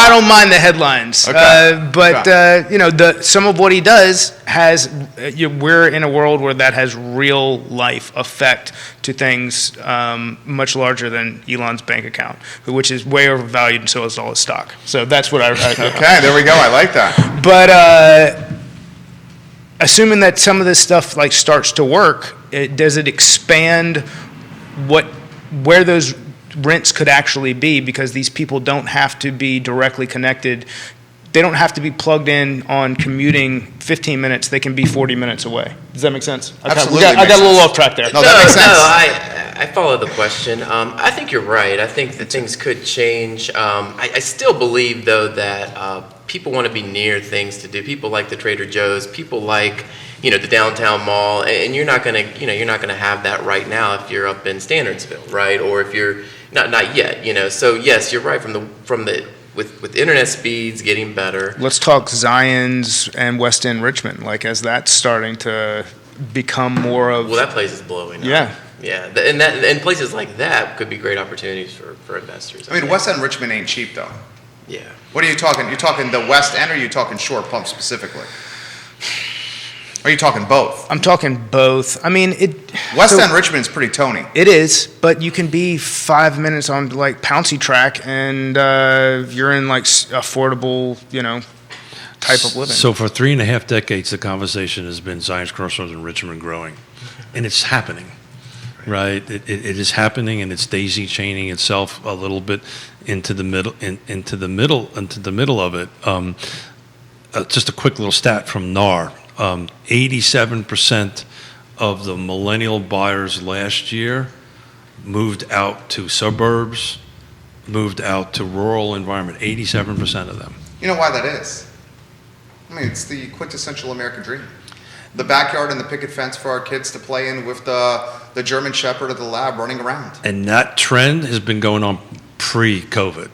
Speaker 2: don't mind the headlines,
Speaker 1: Okay.
Speaker 2: but some of what he does has. We're in a world where that has real life effect to things much larger than Elon's bank account, which is way overvalued, and so is all his stock. So that's what I
Speaker 1: Okay, there we go. I like that.
Speaker 2: But assuming that some of this stuff starts to work, does it expand where those rents could actually be, because these people don't have to be directly connected. They don't have to be plugged in on commuting 15 minutes. They can be 40 minutes away. Does that make sense?
Speaker 1: Absolutely.
Speaker 2: I got a little off track there.
Speaker 1: No, that makes sense.
Speaker 4: I follow the question. I think you're right. I think that things could change. I still believe, though, that people want to be near things to do. People like the Trader Joe's. People like the downtown mall, and you're not gonna have that right now if you're up in Standardsville, right? Or if you're not yet. So yes, you're right. With internet speeds getting better.
Speaker 2: Let's talk Zions and West End Richmond. As that's starting to become more of.
Speaker 4: Well, that place is blowing up.
Speaker 2: Yeah.
Speaker 4: Yeah, and places like that could be great opportunities for investors.
Speaker 1: I mean, West End Richmond ain't cheap, though.
Speaker 4: Yeah.
Speaker 1: What are you talking? You're talking the West End, or are you talking Short Pump specifically? Or are you talking both?
Speaker 2: I'm talking both. I mean,
Speaker 1: West End Richmond is pretty Tony.
Speaker 2: It is, but you can be 5 minutes on Pouncey Track, and you're in affordable, type of living.
Speaker 3: So for 3.5 decades, the conversation has been Zions Crossroads and Richmond growing, and it's happening, right? It is happening, and it's daisy chaining itself a little bit into the middle of it. Just a quick little stat from NAR. 87% of the millennial buyers last year moved out to suburbs, moved out to rural environment. 87% of them.
Speaker 1: You know why that is? I mean, it's the quintessential American dream. The backyard and the picket fence for our kids to play in with the German Shepherd or the Lab running around.
Speaker 3: And that trend has been going on pre-COVID.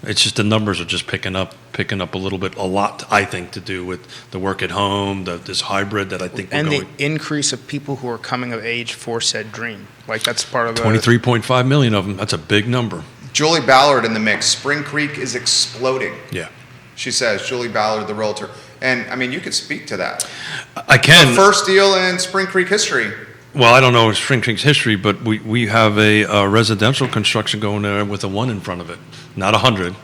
Speaker 3: It's just the numbers are just picking up a little bit. A lot, I think, to do with the work at home, this hybrid that I think we're going.
Speaker 2: And the increase of people who are coming of age for said dream. That's part of the
Speaker 3: 23.5 million of them. That's a big number.
Speaker 1: Julie Ballard in the mix. Spring Creek is exploding.
Speaker 3: Yeah.
Speaker 1: She says, Julie Ballard, the realtor. And, I mean, you could speak to that.
Speaker 3: I can.
Speaker 1: The first deal in Spring Creek history.
Speaker 3: Well, I don't know Spring Creek's history, but we have a residential construction going there with a 1 in front of it. Not 100.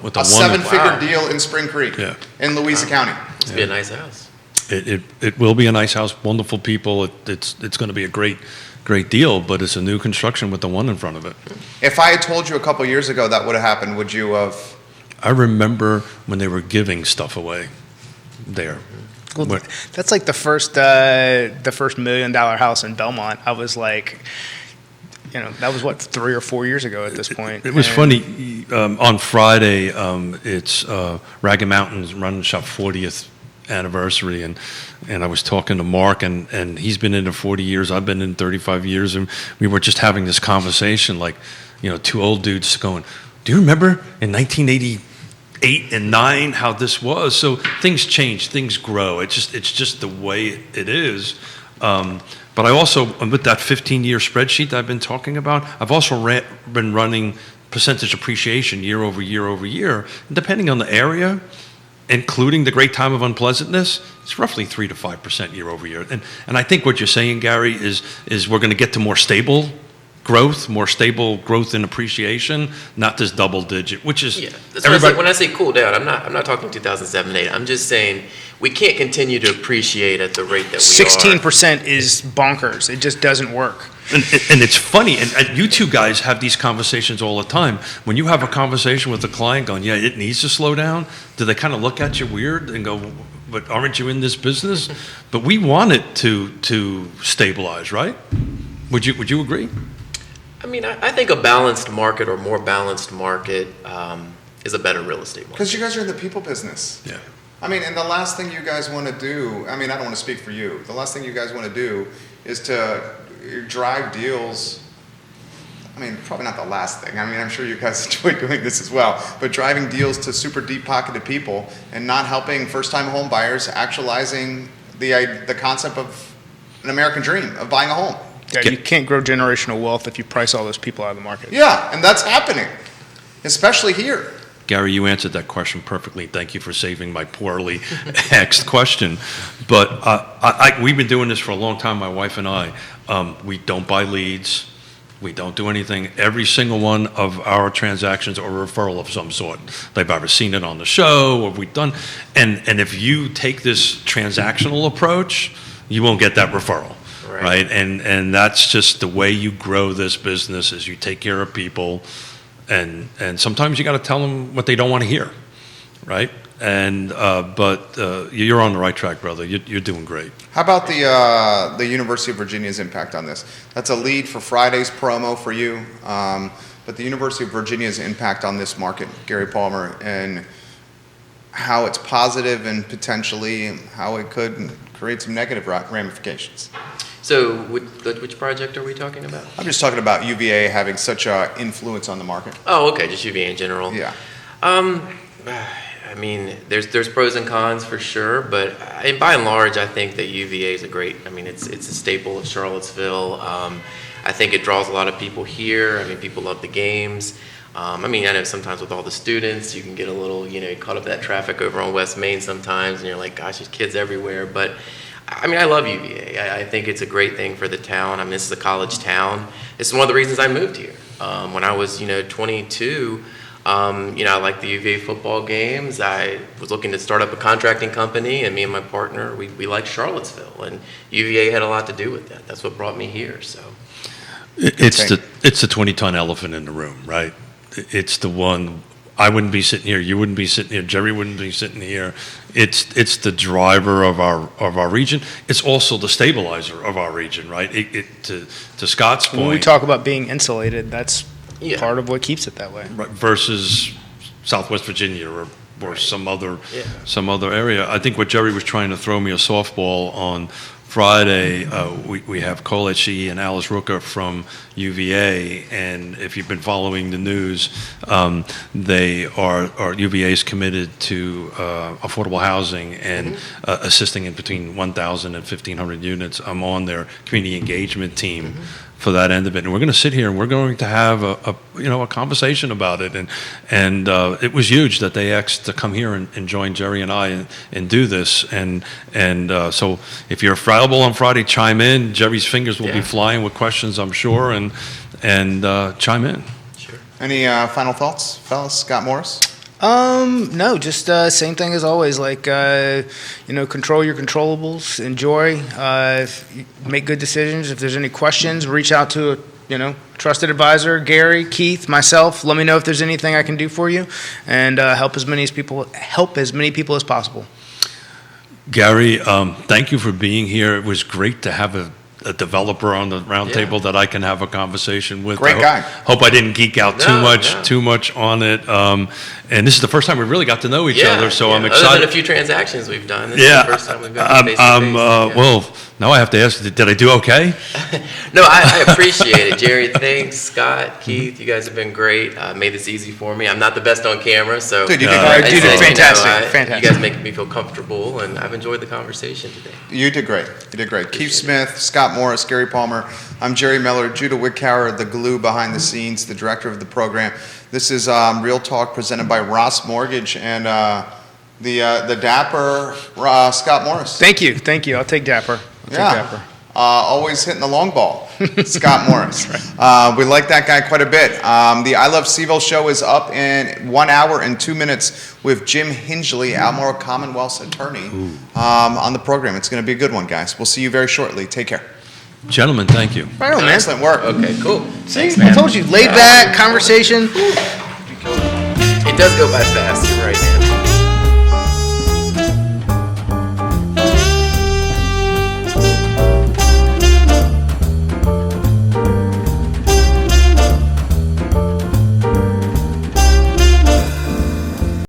Speaker 3: With
Speaker 1: A 7-figure deal in Spring Creek, in Louisa County.
Speaker 4: It's be a nice house.
Speaker 3: It will be a nice house, wonderful people. It's going to be a great deal, but it's a new construction with the 1 in front of it.
Speaker 1: If I had told you a couple year ago that would have happened, would you have?
Speaker 3: I remember when they were giving stuff away there.
Speaker 2: Well, that's the first $1 million house in Belmont. I was like, that was 3 or 4 years ago at this point.
Speaker 3: It was funny. On Friday, it's Ragged Mountain's Run Shop 40th anniversary, and I was talking to Mark, and he's been in it 40 years. I've been in 35 years, and we were just having this conversation, two old dudes going, do you remember in 1988 and 9 how this was? So things change, things grow. It's just the way it is. But I also, with that 15-year spreadsheet I've been talking about, I've also been running percentage appreciation year over year over year. And depending on the area, including the great time of unpleasantness, it's roughly 3 to 5% year over year. And I think what you're saying, Gary, is we're going to get to more stable growth in appreciation, not this double digit, which is
Speaker 4: That's when I say cool down, I'm not talking 2007, 8. I'm just saying we can't continue to appreciate at the rate that we
Speaker 2: 16% is bonkers. It just doesn't work.
Speaker 3: And it's funny, and you two guys have these conversations all the time. When you have a conversation with a client going, yeah, it needs to slow down, do they kind of look at you weird and go, but aren't you in this business? But we want it to stabilize, right? Would you agree?
Speaker 4: I mean, I think a balanced market or more balanced market is a better real estate market.
Speaker 1: Because you guys are in the people business.
Speaker 3: Yeah.
Speaker 1: I mean, and the last thing you guys want to do, I mean, I don't want to speak for you. The last thing you guys want to do is to drive deals. I mean, probably not the last thing. I mean, I'm sure you guys enjoy doing this as well. But driving deals to super deep-pocketed people and not helping first-time home buyers actualizing the concept of an American dream of buying a home.
Speaker 2: Yeah, you can't grow generational wealth if you price all those people out of the market.
Speaker 1: Yeah, and that's happening, especially here.
Speaker 3: Gary, you answered that question perfectly. Thank you for saving my poorly asked question. But we've been doing this for a long time, my wife and I. We don't buy leads. We don't do anything. Every single one of our transactions are a referral of some sort. They've either seen it on the show or we've done. And if you take this transactional approach, you won't get that referral. Right. And that's just the way you grow this business is you take care of people and sometimes you got to tell them what they don't want to hear. Right. But you're on the right track, brother. You're doing great.
Speaker 1: How about the University of Virginia's impact on this? That's a lead for Friday's promo for you. But the University of Virginia's impact on this market, Gary Palmer, and how it's positive and potentially how it could create some negative ramifications.
Speaker 4: So which project are we talking about?
Speaker 1: I'm just talking about UVA having such an influence on the market.
Speaker 4: Oh, okay, just UVA in general.
Speaker 1: Yeah.
Speaker 4: I mean, there's pros and cons for sure, but by and large, I think that UVA is it's a staple of Charlottesville. I think it draws a lot of people here. I mean, people love the games. I know sometimes with all the students, you can get a little, caught up that traffic over on West Main sometimes, and you're like, gosh, there's kids everywhere. But I love UVA. I think it's a great thing for the town. This is a college town. This is one of the reasons I moved here. When I was, 22, I liked the UVA football games. I was looking to start up a contracting company, and me and my partner, we liked Charlottesville, and UVA had a lot to do with that. That's what brought me here. So
Speaker 3: it's the 20-ton elephant in the room, right? It's the one. I wouldn't be sitting here. You wouldn't be sitting here. Jerry wouldn't be sitting here. It's the driver of our region. It's also the stabilizer of our region, right? To Scott's point.
Speaker 2: When we talk about being insulated, that's part of what keeps it that way.
Speaker 3: Right, versus Southwest Virginia or some other area. I think what Jerry was trying to throw me a softball on Friday, we have Cole Etchie and Alice Rooker from UVA, and if you've been following the news, UVA is committed to affordable housing and assisting in between 1,000 and 1,500 units. I'm on their community engagement team for that end of it, and we're going to sit here and we're going to have a conversation about it, and it was huge that they asked to come here and join Jerry and I and do this, and so if you're available on Friday, chime in. Jerry's fingers will be flying with questions, I'm sure, and chime in.
Speaker 4: Sure.
Speaker 1: Any final thoughts, fellas? Scott Morris?
Speaker 2: No, just same thing as always. Control your controllables, enjoy, make good decisions. If there's any questions, reach out to a trusted advisor, Gary, Keith, myself. Let me know if there's anything I can do for you, and help as many people as possible.
Speaker 3: Gary, thank you for being here. It was great to have a developer on the roundtable that I can have a conversation with.
Speaker 1: Great guy.
Speaker 3: Hope I didn't geek out
Speaker 4: No.
Speaker 3: too much on it. And this is the first time we really got to know each other, so I'm
Speaker 4: Other
Speaker 3: excited.
Speaker 4: than a few transactions we've done, this
Speaker 3: Yeah,
Speaker 4: is the first time we've gotten face to face.
Speaker 3: well, now I have to ask, did I do okay?
Speaker 4: No, I appreciate it, Jerry. Thanks, Scott, Keith. You guys have been great. Made this easy for me. I'm not the best on camera, so
Speaker 1: Dude, you did
Speaker 2: great.
Speaker 4: I
Speaker 2: Dude,
Speaker 4: said,
Speaker 2: fantastic,
Speaker 4: You
Speaker 2: fantastic.
Speaker 4: guys make me feel comfortable, and I've enjoyed the conversation today.
Speaker 1: You did great. You did great. Keith Smith, Scott Morris, Gary Palmer. I'm Jerry Miller, Judah Wickhauer, the glue behind the scenes, the director of the program. This is Real Talk presented by Ross Mortgage and the dapper Scott Morris.
Speaker 2: Thank you. I'll take Dapper.
Speaker 1: Yeah. Always hitting the long ball, Scott Morris. We like that guy quite a bit. The I Love CVille show is up in 1 hour and 2 minutes with Jim Hingley, Albemarle Commonwealth's attorney, on the program. It's going to be a good one, guys. We'll see you very shortly. Take care.
Speaker 3: Gentlemen, thank you.
Speaker 2: Right on, man.
Speaker 1: Excellent work.
Speaker 4: Okay, cool.
Speaker 2: See, I told you, laid back conversation.
Speaker 4: It does go by fast. You're right, man.